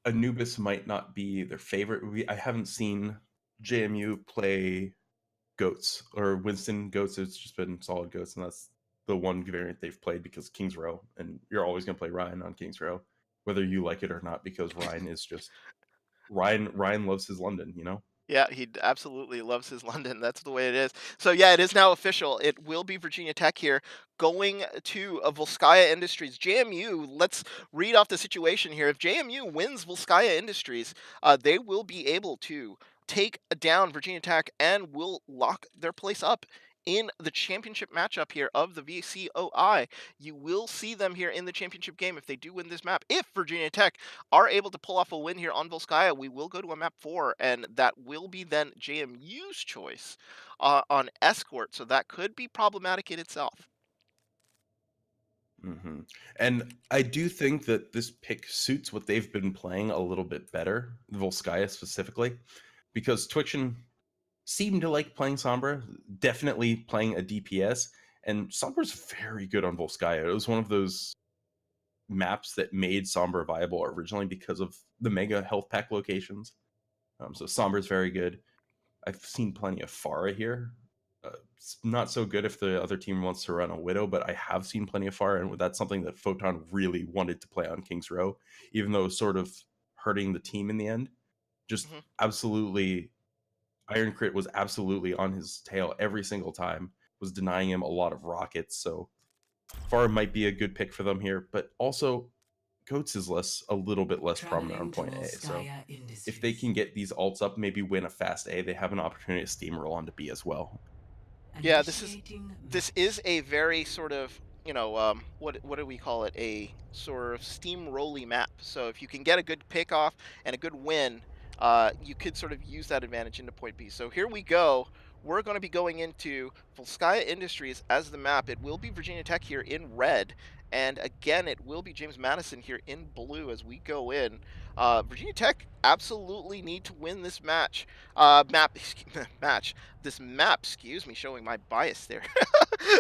S2: Anubis might not be their favorite. I haven't seen JMU play goats or Winston goats. It's just been solid goats, and that's the one variant they've played because Kings Row, and you're always going to play Ryan on Kings Row, whether you like it or not, because Ryan is just Ryan. Ryan loves his London, you know.
S1: Yeah, absolutely loves his London. That's the way it is. So yeah, it is now official. It will be Virginia Tech here going to Volskaya Industries. JMU, let's read off the situation here. If JMU wins Volskaya Industries, they will be able to take down Virginia Tech and will lock their place up in the championship matchup here of the VCOI. You will see them here in the championship game if they do win this map. If Virginia Tech are able to pull off a win here on Volskaya, we will go to a map 4, and that will be then JMU's choice on Escort. So that could be problematic in itself.
S2: hmm And I do think that this pick suits what they've been playing a little bit better, Volskaya specifically, because Twitchen seemed to like playing Sombra, definitely playing a DPS, and Sombra's very good on Volskaya. It was one of those maps that made Sombra viable originally because of the mega health pack locations. So Sombra's very good. I've seen plenty of Pharah here. It's not so good if the other team wants to run a Widow, but I have seen plenty of Pharah, and that's something that Photon really wanted to play on King's Row, even though it was sort of hurting the team in the end. Just
S1: Hmm.
S2: absolutely, Iron Crit was absolutely on his tail every single time, was denying him a lot of rockets, so Pharah might be a good pick for them here, but also Goats is a little bit less prominent on
S3: Traveling to
S2: point A, so
S3: Volskaya
S2: if they
S3: Industries.
S2: can get these alts up, maybe win a fast A, they have an opportunity to steamroll onto B as well.
S1: Yeah,
S3: Initiating
S1: this
S3: map.
S1: is a very sort of what do we call it, a sort of steamrolly map. So if you can get a good pick off and a good win, you could sort of use that advantage into point B. So here we go. We're going to be going into Volskaya Industries as the map. It will be Virginia Tech here in red, and again it will be James Madison here in blue as we go in. Virginia Tech absolutely need to win this match. Match this map, excuse me, showing my bias there.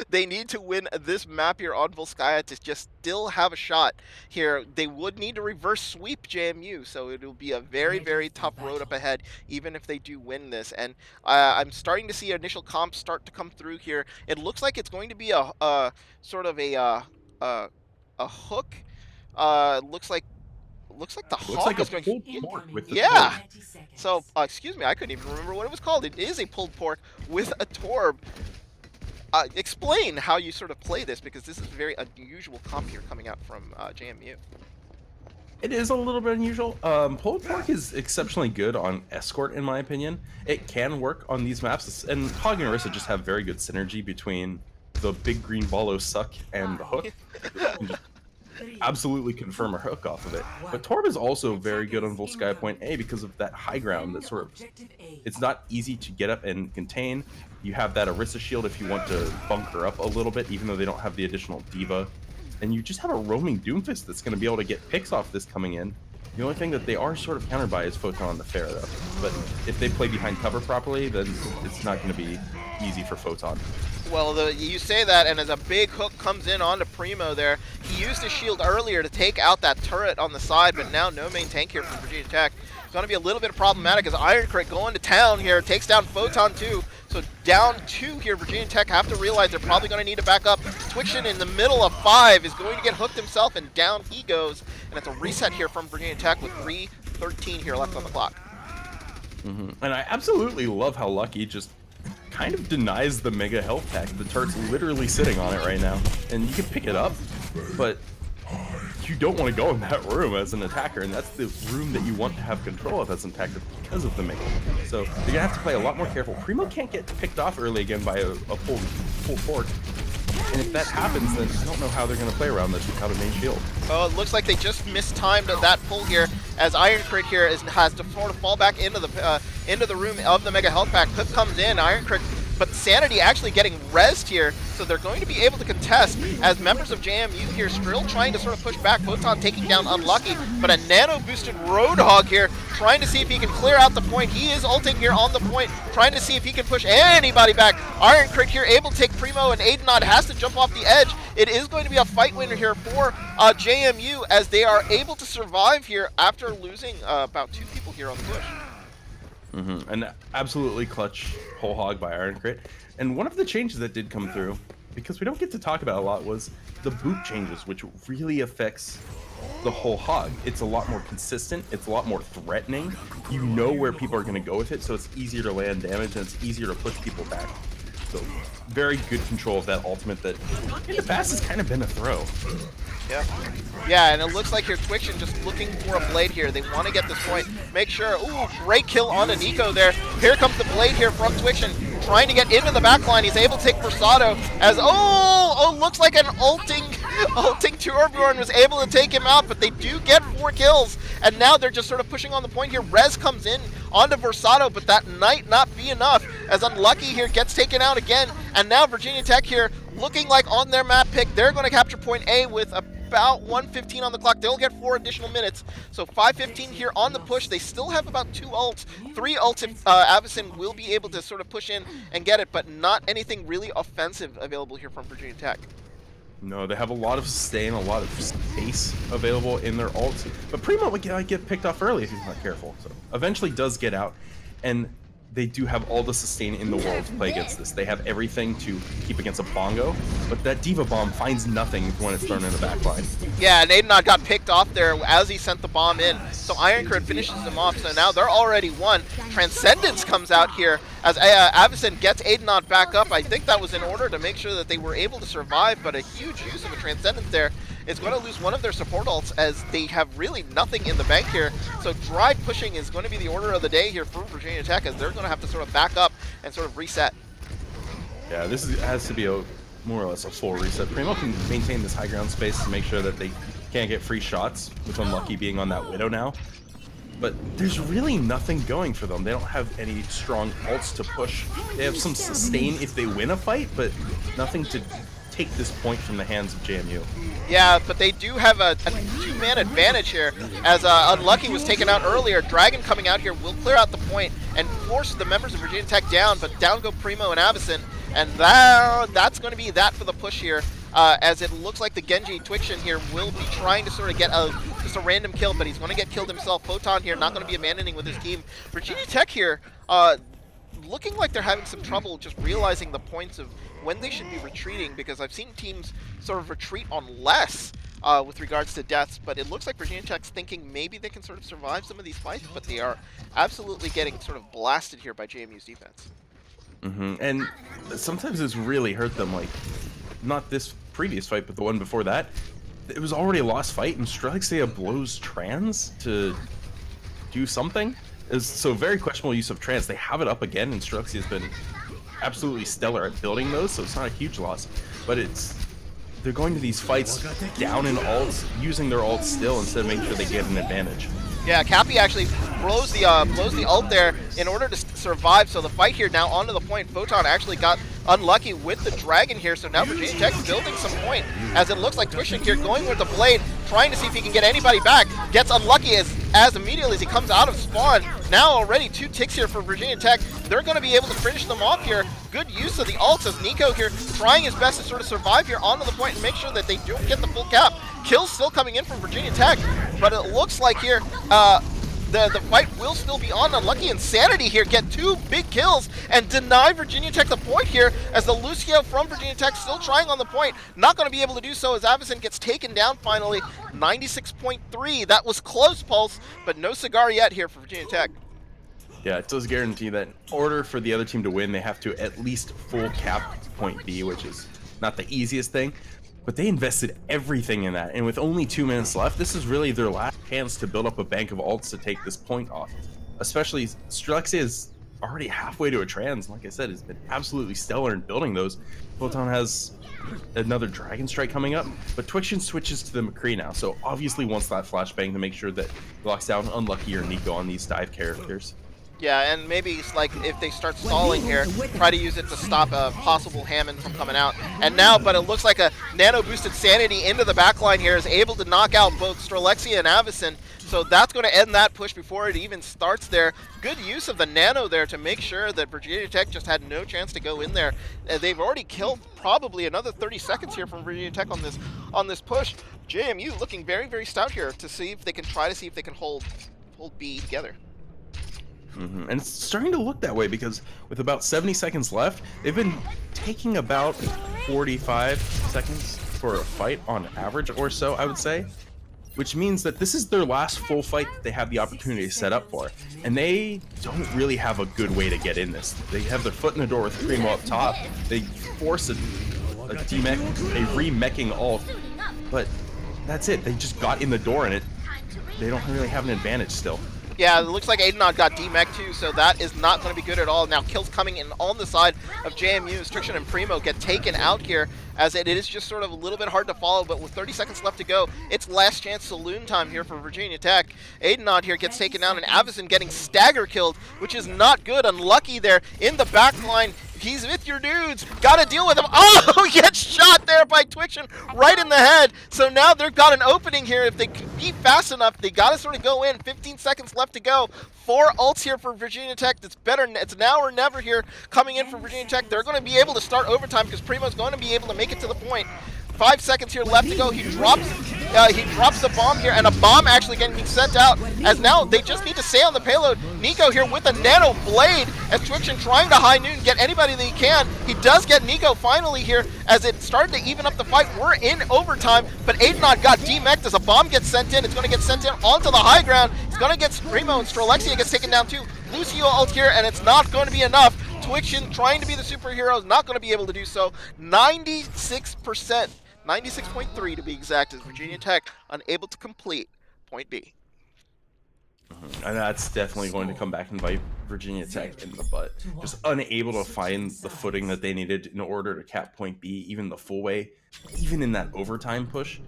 S1: They need to win this map here on Volskaya to just still have a shot here. They would need to reverse sweep JMU, so it'll be a very,
S3: Ready
S1: very
S3: for
S1: tough road up
S3: battle.
S1: ahead, even if they do win this. And I'm starting to see initial comps start to come through here. It looks like it's going to be a sort of uh, a hook. Looks like the
S2: Looks like
S1: hawk
S2: a
S1: is going.
S2: pulled pork
S3: Incoming
S2: with the
S3: in
S1: Yeah.
S2: Torb.
S3: 30
S1: So,
S3: seconds.
S1: excuse me, I couldn't even remember what it was called. It is a pulled pork with a torb. Explain how you sort of play this, because this is a very unusual comp here coming out from JMU.
S2: It is a little bit unusual. Pulled pork is exceptionally good on escort, in my opinion. It can work on these maps, and Hog and Orisa just have very good synergy between the big green ballo suck and the
S3: Five,
S2: hook. You can
S3: four,
S2: just
S3: three,
S2: absolutely confirm a
S3: two,
S2: hook off of it. But
S3: one.
S2: Torb is also very good on
S3: Attackers
S2: Volskaya Point
S3: incoming.
S2: A because of that high ground that
S3: Defend
S2: sort of
S3: objective A.
S2: it's not easy to get up and contain. You have that Orisa shield if you want to bunker up a little bit, even though they don't have the additional Diva. And you just have a roaming Doomfist that's going to be able to get picks off this coming in. The only thing that they are sort of countered by is Photon on the fair, though. But if they play behind cover properly, then it's not going to be easy for Photon.
S1: Well, you say that, and as a big hook comes in onto Primo there, he used his shield earlier to take out that turret on the side, but now no main tank here from Virginia Tech. It's going to be a little bit problematic as Iron Crit going to town here, takes down Photon too. So down 2 here, Virginia Tech have to realize they're probably going to need to back up. Twixion in the middle of 5 is going to get hooked himself, and down he goes. And it's a reset here from Virginia Tech with 3:13 here left on the clock.
S2: And I absolutely love how Lucky just kind of denies the mega health pack. The turret's literally sitting on it right now, and you can pick it up, but you don't want to go in that room as an attacker, and that's the room that you want to have control of as an attacker because of the mega. So you're gonna have to play a lot more careful. Primo can't get picked off early again by a full fork, and if that happens, then I don't know how they're gonna play around this without a main shield.
S1: Oh, it looks like they just mistimed that pull here, as Iron Crit here has to sort of fall back into the room of the Mega Health Pack. Clip comes in, Iron Crit, but Sanity actually getting rezzed here, so they're going to be able to contest as members of JMU here still trying to sort of push back. Photon taking down Unlucky, but a nano-boosted Roadhog here trying to see if he can clear out the point. He is ulting here on the point, trying to see if he can push anybody back. Iron Crit here able to take Primo, and Aidenod has to jump off the edge. It is going to be a fight winner here for JMU as they are able to survive here after losing about 2 people here on the push.
S2: And absolutely clutch whole hog by Iron Crit. And one of the changes that did come through, because we don't get to talk about a lot, was the boot changes, which really affects the whole hog. It's a lot more consistent, it's a lot more threatening. You know where people are going to go with it, so it's easier to land damage and it's easier to push people back. So very good control of that ultimate that in the past has kind of been a throw.
S1: Yeah, and it looks like here Twixion just looking for a blade here. They want to get this point. Make sure, ooh, great kill on Nico there. Here comes the blade here from Twixion, trying to get into the backline. He's able to take Versado as, looks like an ulting Torbjorn was able to take him out, but they do get 4 kills. And now they're just sort of pushing on the point here. Rez comes in onto Versado, but that might not be enough as Unlucky here gets taken out again. And now Virginia Tech here looking like on their map pick, they're going to capture point A with about 1:15 on the clock. They'll get 4 additional minutes. So 5:15 here on the push. They still have about 2 ults, 3 ults if Avison will be able to sort of push in and get it, but not anything really offensive available here from Virginia Tech.
S2: No, they have a lot of sustain, a lot of space available in their ults, but Primo would get picked off early if he's not careful. So eventually does get out, and they do have all the sustain in the world to play against this. They have everything to keep against a Bongo, but that Diva Bomb finds nothing when it's thrown in the backline.
S1: Yeah, and Aidenod got picked off there as he sent the bomb in, so Iron Crit finishes him off, so now they're already won. Transcendence comes out here as Avison gets Aidenod back up. I think that was in order to make sure that they were able to survive, but a huge use of a Transcendence there is going to lose one of their support ults as they have really nothing in the bank here. So drive pushing is going to be the order of the day here for Virginia Tech as they're going to have to sort of back up and sort of reset.
S2: Yeah, has to be a more or less a full reset. Primo can maintain this high ground space to make sure that they can't get free shots, with Unlucky being on that Widow now. But there's really nothing going for them. They don't have any strong ults to push. They have some sustain if they win a fight, but nothing to take this point from the hands of JMU.
S1: Yeah, but they do have a 2-man advantage here, as Unlucky was taken out earlier. Dragon coming out here will clear out the point and force the members of Virginia Tech down, but down go Primo and Avison, and that's going to be that for the push here, as it looks like the Genji Twixion here will be trying to sort of get just a random kill, but he's going to get killed himself. Photon here not going to be abandoning with his team. Virginia Tech here, looking like they're having some trouble just realizing the points of when they should be retreating, because I've seen teams sort of retreat on less with regards to deaths, but it looks like Virginia Tech's thinking maybe they can sort of survive some of these fights, but they are absolutely getting sort of blasted here by JMU's defense.
S2: And sometimes it's really hurt them, like, not this previous fight, but the one before that. It was already a lost fight, and Strelixia blows Trans to do something. So very questionable use of Trans. They have it up again, and Strelixia has been absolutely stellar at building those, so it's not a huge loss. But they're going to these fights down in ults, using their ults still instead of making sure they get an advantage.
S1: Yeah, Cappy actually blows the ult there in order to survive. So the fight here now onto the point. Photon actually got Unlucky with the Dragon here, so now Virginia Tech building some point, as it looks like Twitchin here going with the Blade, trying to see if he can get anybody back. Gets unlucky as immediately as he comes out of spawn. Now already 2 ticks here for Virginia Tech. They're going to be able to finish them off here. Good use of the ults as Nico here trying his best to sort of survive here onto the point and make sure that they don't get the full cap. Kills still coming in from Virginia Tech, but it looks like here the fight will still be on. Unlucky Insanity here get 2 big kills and deny Virginia Tech the point here, as the Lucio from Virginia Tech still trying on the point. Not going to be able to do so as Avison gets taken down finally. 96.3. That was close, Pulse, but no cigar yet here for Virginia Tech.
S2: Yeah, it does guarantee that in order for the other team to win, they have to at least full cap point B, which is not the easiest thing. But they invested everything in that, and with only 2 minutes left, this is really their last chance to build up a bank of ults to take this point off. Especially, Strelexia is already halfway to a trans, and like I said, has been absolutely stellar in building those. Photon has another Dragon Strike coming up, but Twixen switches to the McCree now, so obviously wants that flashbang to make sure that he locks down Unlucky or Nico on these dive characters.
S1: Yeah, and maybe it's like if they start stalling here, try to use it to stop a possible Hammond from coming out. And now, but it looks like a nano-boosted Sanity into the backline here is able to knock out both Strelexia and Avison. So that's going to end that push before it even starts there. Good use of the nano there to make sure that Virginia Tech just had no chance to go in there. They've already killed probably another 30 seconds here from Virginia Tech on this push. JMU looking very, very stout here to see if they can hold B together.
S2: And it's starting to look that way because with about 70 seconds left, they've been taking about 45 seconds for a fight on average or so, I would say. Which means that this is their last full fight that they have the opportunity to set up for. And they don't really have a good way to get in this. They have their foot in the door with Primo up top. They force a demech, a re-meching ult. But that's it. They just got in the door and they don't really have an advantage still.
S1: Yeah, it looks like Aidenod got demech too, so that is not going to be good at all. Now kills coming in on the side of JMU. Striction and Primo get taken out here, as it is just sort of a little bit hard to follow, but with 30 seconds left to go, it's last chance saloon time here for Virginia Tech. Aidenod here gets taken down, and Avison getting stagger killed, which is not good. Unlucky there in the back line. He's with your dudes. Gotta deal with him. Oh, he gets shot there by Twixen right in the head. So now they've got an opening here. If they can be fast enough, they gotta sort of go in. 15 seconds left to go. 4 ults here for Virginia Tech. It's now or never here coming in for Virginia Tech. They're going to be able to start overtime because Primo's going to be able to make it to the point. 5 seconds here left to go. He drops the bomb here, and a bomb actually getting sent out, as now they just need to stay on the payload. Nico here with a nano blade, as Twixen trying to high noon, get anybody that he can. He does get Nico finally here, as it started to even up the fight. We're in overtime, but Aidenod got demeched as a bomb gets sent in. It's going to get sent in onto the high ground. It's going to get Primo, and Strelexia gets taken down too. Lucio ult here, and it's not going to be enough. Twixen trying to be the superhero is not going to be able to do so. 96%. 96.3 to be exact, as Virginia Tech unable to complete point B.
S2: And that's definitely going to come back and bite Virginia Tech in the butt. Just unable to find the footing that they needed in order to cap point B, even the full way, even in that overtime push.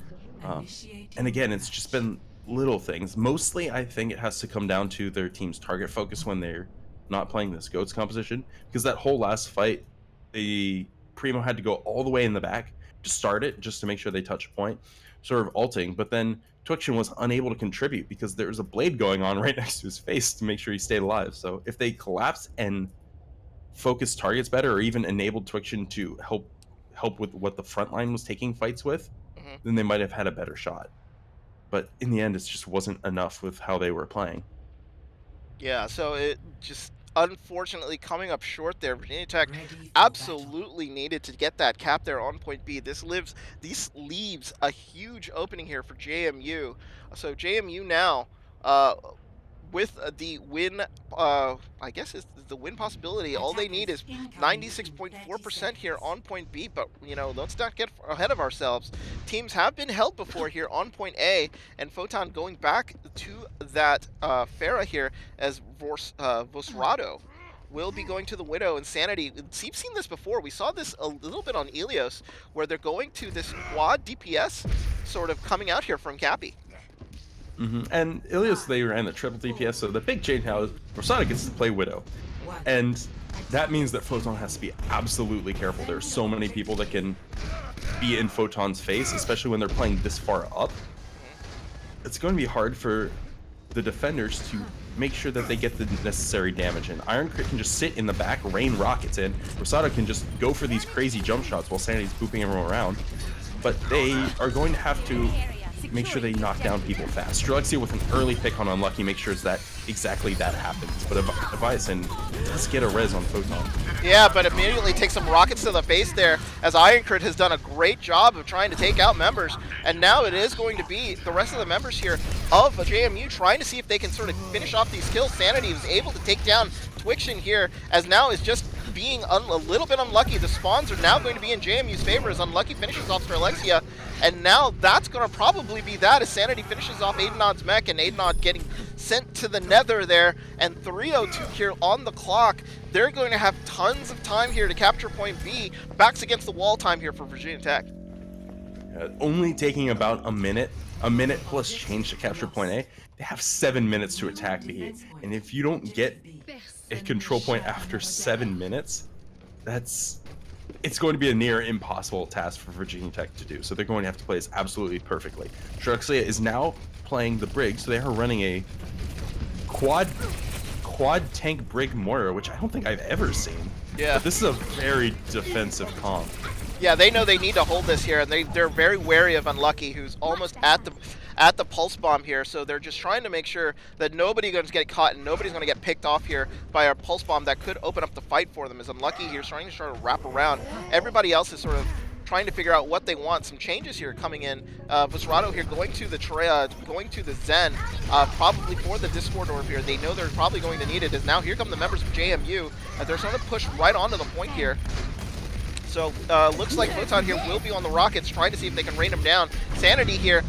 S2: And again, it's just been little things. Mostly, I think it has to come down to their team's target focus when they're not playing this GOATS composition. Because that whole last fight, the Primo had to go all the way in the back to start it, just to make sure they touch a point, sort of ulting, but then Twixen was unable to contribute because there was a blade going on right next to his face to make sure he stayed alive. So if they collapsed and focused targets better, or even enabled Twixen to help with what the front line was taking fights with, then they might have had a better shot. But in the end, it just wasn't enough with how they were playing.
S1: Yeah, so it just unfortunately coming up short there. Virginia Tech absolutely needed to get that cap there on point B. This leaves a huge opening here for JMU. So JMU now with the win, I guess is the win possibility. All they need is 96.4% here on point B, but you know, let's not get ahead of ourselves. Teams have been held before here on point A, and Photon going back to that Farah here as Vosrado will be going to the Widow. Insanity, we've seen this before. We saw this a little bit on Ilios, where they're going to this quad DPS sort of coming out here from Cappy.
S2: And Ilios, they ran the triple DPS, so the big change now is Rosada gets to play Widow. And that means that Photon has to be absolutely careful. There are so many people that can be in Photon's face, especially when they're playing this far up.
S1: Mhm.
S2: It's going to be hard for the defenders to make sure that they get the necessary damage in. Iron Crit can just sit in the back, rain rockets in. Rosado can just go for these crazy jump shots while Sanity's pooping everyone around. But they are going to have to make sure they knock down people fast. Strelexia with an early pick on Unlucky makes sure that exactly that happens. But Aviasin does get a res on Photon.
S1: Yeah, but immediately takes some rockets to the face there, as Ironcrit has done a great job of trying to take out members. And now it is going to be the rest of the members here of JMU trying to see if they can sort of finish off these kills. Sanity was able to take down Twixion here, as now is just being a little bit unlucky. The spawns are now going to be in JMU's favor as Unlucky finishes off Strelexia. And now that's going to probably be that as Sanity finishes off Aidenod's mech, and Aidenod getting sent to the nether there. And 3:02 here on the clock. They're going to have tons of time here to capture point B. Backs against the wall time here for Virginia Tech.
S2: Only taking about a minute plus change to capture point A. They have 7 minutes to attack B. And if you don't get a control point after 7 minutes, it's going to be a near impossible task for Virginia Tech to do. So they're going to have to play this absolutely perfectly. Struxlia is now playing the Brig, so they are running a quad tank Brig mortar, which I don't think I've ever seen.
S1: Yeah.
S2: But this is a very defensive comp.
S1: Yeah, they know they need to hold this here, and they're very wary of Unlucky, who's almost at the pulse bomb here. So they're just trying to make sure that nobody's going to get caught and nobody's going to get picked off here by a pulse bomb that could open up the fight for them. As Unlucky here is trying to wrap around. Everybody else is sort of trying to figure out what they want. Some changes here coming in. Viscerado here going to the Zen, probably for the Discord orb here. They know they're probably going to need it. As now here come the members of JMU, as they're sort of pushed right onto the point here. So looks like Photon here will be on the Rockets, trying to see if they can rain them down. Sanity here,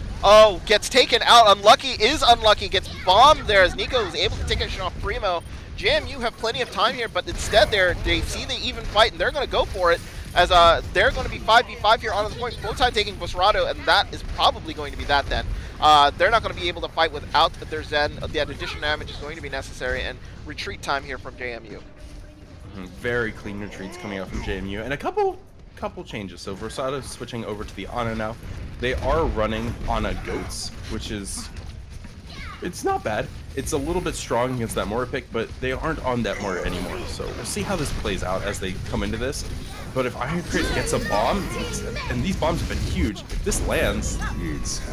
S1: gets taken out. Unlucky is unlucky, gets bombed there as Nico is able to take a shot off Primo. JMU have plenty of time here, but instead they see the even fight and they're going to go for it, as they're going to be 5v5 here onto the point. Photon taking Busrado, and that is probably going to be that then. They're not going to be able to fight without their Zen. That additional damage is going to be necessary, and retreat time here from JMU.
S2: Very clean retreats coming out from JMU, and a couple changes. So Versato's switching over to the Ana now. They are running Ana Goats, which is, it's not bad. It's a little bit strong against that Mortar pick, but they aren't on that Mortar anymore. So we'll see how this plays out as they come into this. But if Iron Crit gets a bomb, and these bombs have been huge, if this lands,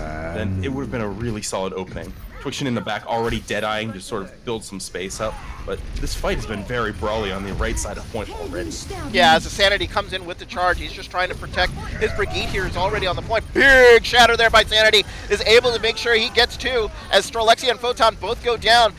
S2: then it would have been a really solid opening. Twixion in the back already dead-eyeing to sort of build some space up, but this fight has been very brawly on the right side of point already.
S1: Yeah, as the Sanity comes in with the charge, he's just trying to protect his Brigade here. Is already on the point. Big shatter there by Sanity, is able to make sure he gets two, as Strelexia and Photon both go down.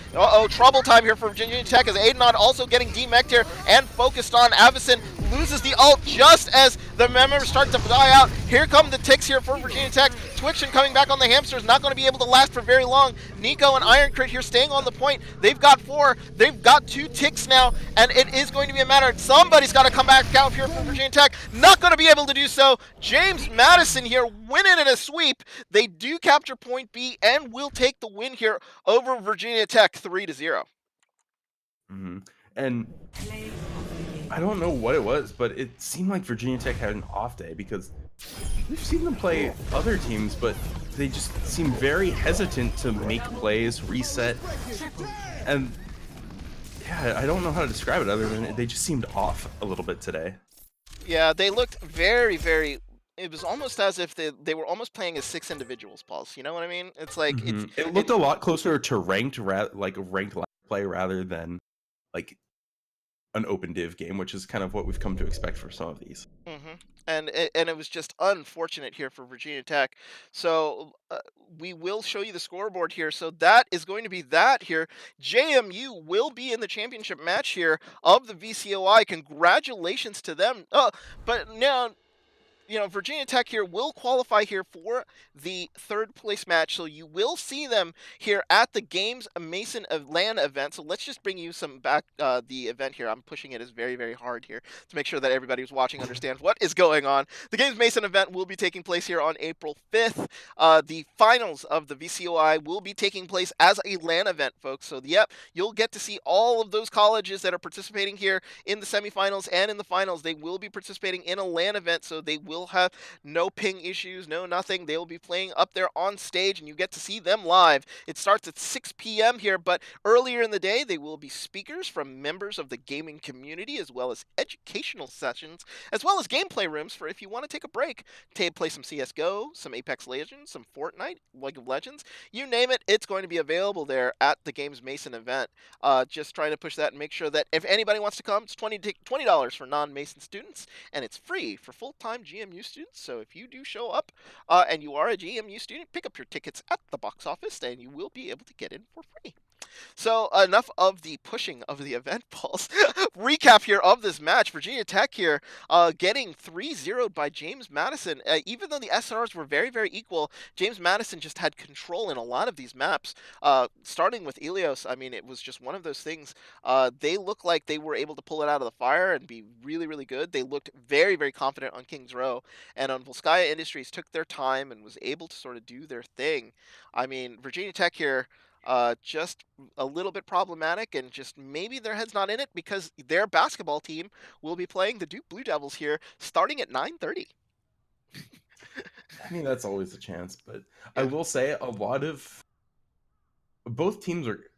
S1: Trouble time here for Virginia Tech, as Aidenon also getting demeched here and focused on. Avicen loses the ult just as the members start to die out. Here come the ticks here for Virginia Tech. Twixion coming back on the hamsters, not going to be able to last for very long. Nico and Iron Crit here staying on the point. They've got 4. They've got 2 ticks now, and it is going to be a matter. Somebody's got to come back out here for Virginia Tech. Not going to be able to do so. James Madison here winning in a sweep. They do capture point B and will take the win here over Virginia Tech 3-0.
S2: And I don't know what it was, but it seemed like Virginia Tech had an off day, because we've seen them play other teams, but they just seem very hesitant to make plays, reset, and yeah, I don't know how to describe it other than they just seemed off a little bit today.
S1: Yeah, they looked very, very. It was almost as if they were almost playing as 6 individuals, Pulse. You know what I mean? It's like
S2: it looked a lot closer to ranked play rather than like an open div game, which is kind of what we've come to expect for some of these.
S1: And it was just unfortunate here for Virginia Tech. So we will show you the scoreboard here. So that is going to be that here. JMU will be in the championship match here of the VCOI. Congratulations to them. But now, Virginia Tech here will qualify here for the third place match. So you will see them here at the Games Mason of LAN event. So let's just bring you some back the event here. I'm pushing it as very, very hard here to make sure that everybody who's watching understands what is going on. The Games Mason event will be taking place here on April 5th. The finals of the VCOI will be taking place as a LAN event, folks. So, yep, you'll get to see all of those colleges that are participating here in the semifinals and in the finals. They will be participating in a LAN event, so they will have no ping issues, no nothing. They will be playing up there on stage, and you get to see them live. It starts at 6 p.m. here, but earlier in the day, they will be speakers from members of the gaming community, as well as educational sessions, as well as gameplay rooms for if you want to take a break, to play some CSGO, some Apex Legends, some Fortnite, League of Legends, you name it, it's going to be available there at the Games Mason event. Just trying to push that and make sure that if anybody wants to come, it's $20 for non-Mason students, and it's free for full-time GMU students. So if you do show up and you are a GMU student, pick up your tickets at the box office, and you will be able to get in for free. So enough of the pushing of the event, Pulse. Recap here of this match. Virginia Tech here getting 3-0'd by James Madison. Even though the SRs were very, very equal, James Madison just had control in a lot of these maps. Starting with Ilios, I mean, it was just one of those things. They looked like they were able to pull it out of the fire and be really, really good. They looked very, very confident on Kings Row. And on Volskaya Industries took their time and was able to sort of do their thing. I mean, Virginia Tech here just a little bit problematic, and just maybe their head's not in it because their basketball team will be playing the Duke Blue Devils here starting at 9:30.
S2: I mean, that's always a chance, but I
S1: Yeah.
S2: will say a lot of both teams are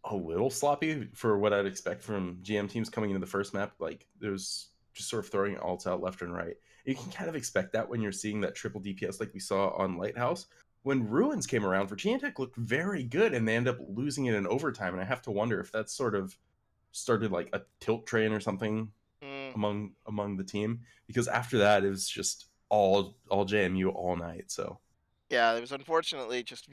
S2: a little sloppy for what I'd expect from GM teams coming into the first map. Like, there's just sort of throwing alts out left and right. You can kind of expect that when you're seeing that triple DPS like we saw on Lighthouse. When Ruins came around, Virginia Tech looked very good, and they end up losing it in overtime. And I have to wonder if that's sort of started like a tilt train or something
S1: Mm.
S2: among the team, because after that it was just all JMU all night. So
S1: Yeah, it was unfortunately just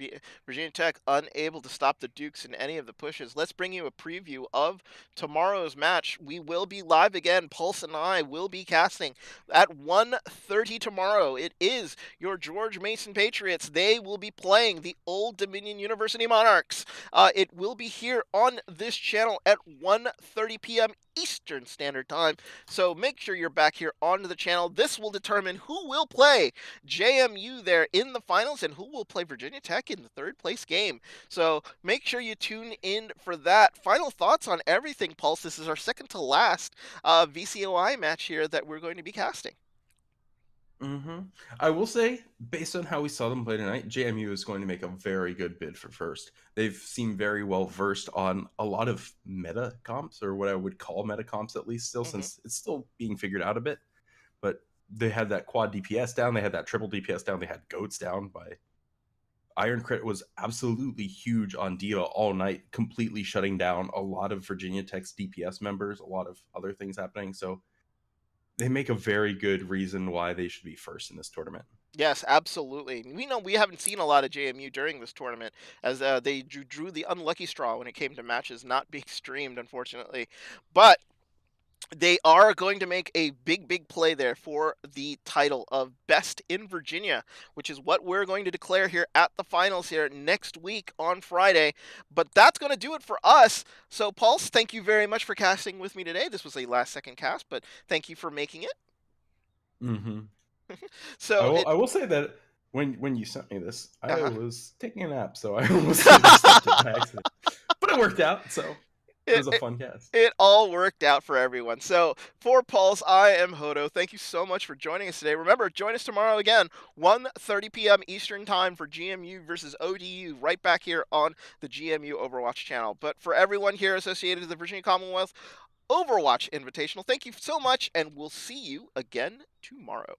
S1: Virginia Tech unable to stop the Dukes in any of the pushes. Let's bring you a preview of tomorrow's match. We will be live again. Pulse and I will be casting at 1:30 tomorrow. It is your George Mason Patriots. They will be playing the Old Dominion University Monarchs. It will be here on this channel at 1:30 p.m. Eastern Standard Time. So make sure you're back here onto the channel. This will determine who will play JMU there in the finals and who will play Virginia Tech in the third place game. So make sure you tune in for that. Final thoughts on everything, Pulse. This is our second to last VCOI match here that we're going to be casting.
S2: I will say, based on how we saw them play tonight, JMU is going to make a very good bid for first. They've seemed very well versed on a lot of meta comps, or what I would call meta comps at least still,
S1: Hmm.
S2: since it's still being figured out a bit. But they had that quad DPS down, they had that triple DPS down, they had goats down. By Iron Crit was absolutely huge on Diva all night, completely shutting down a lot of Virginia Tech's DPS members, a lot of other things happening. So they make a very good reason why they should be first in this tournament.
S1: Yes, absolutely. We know we haven't seen a lot of JMU during this tournament as they drew the unlucky straw when it came to matches not being streamed, unfortunately. But they are going to make a big, big play there for the title of Best in Virginia, which is what we're going to declare here at the finals here next week on Friday. But that's going to do it for us. So, Pulse, thank you very much for casting with me today. This was a last second cast, but thank you for making it.
S2: Mm-hmm. I
S1: So,
S2: will.
S1: it,
S2: I will say that when you sent me this, I
S1: uh,
S2: was taking a nap, so I almost overslept it by accident. But it worked out, so it
S1: it,
S2: was a
S1: it,
S2: fun cast.
S1: it all worked out for everyone. So, for Pulse, I am Hodo. Thank you so much for joining us today. Remember, join us tomorrow again, 1:30 p.m. Eastern Time for GMU versus ODU, right back here on the GMU Overwatch channel. But for everyone here associated with the Virginia Commonwealth Overwatch Invitational, thank you so much, and we'll see you again tomorrow.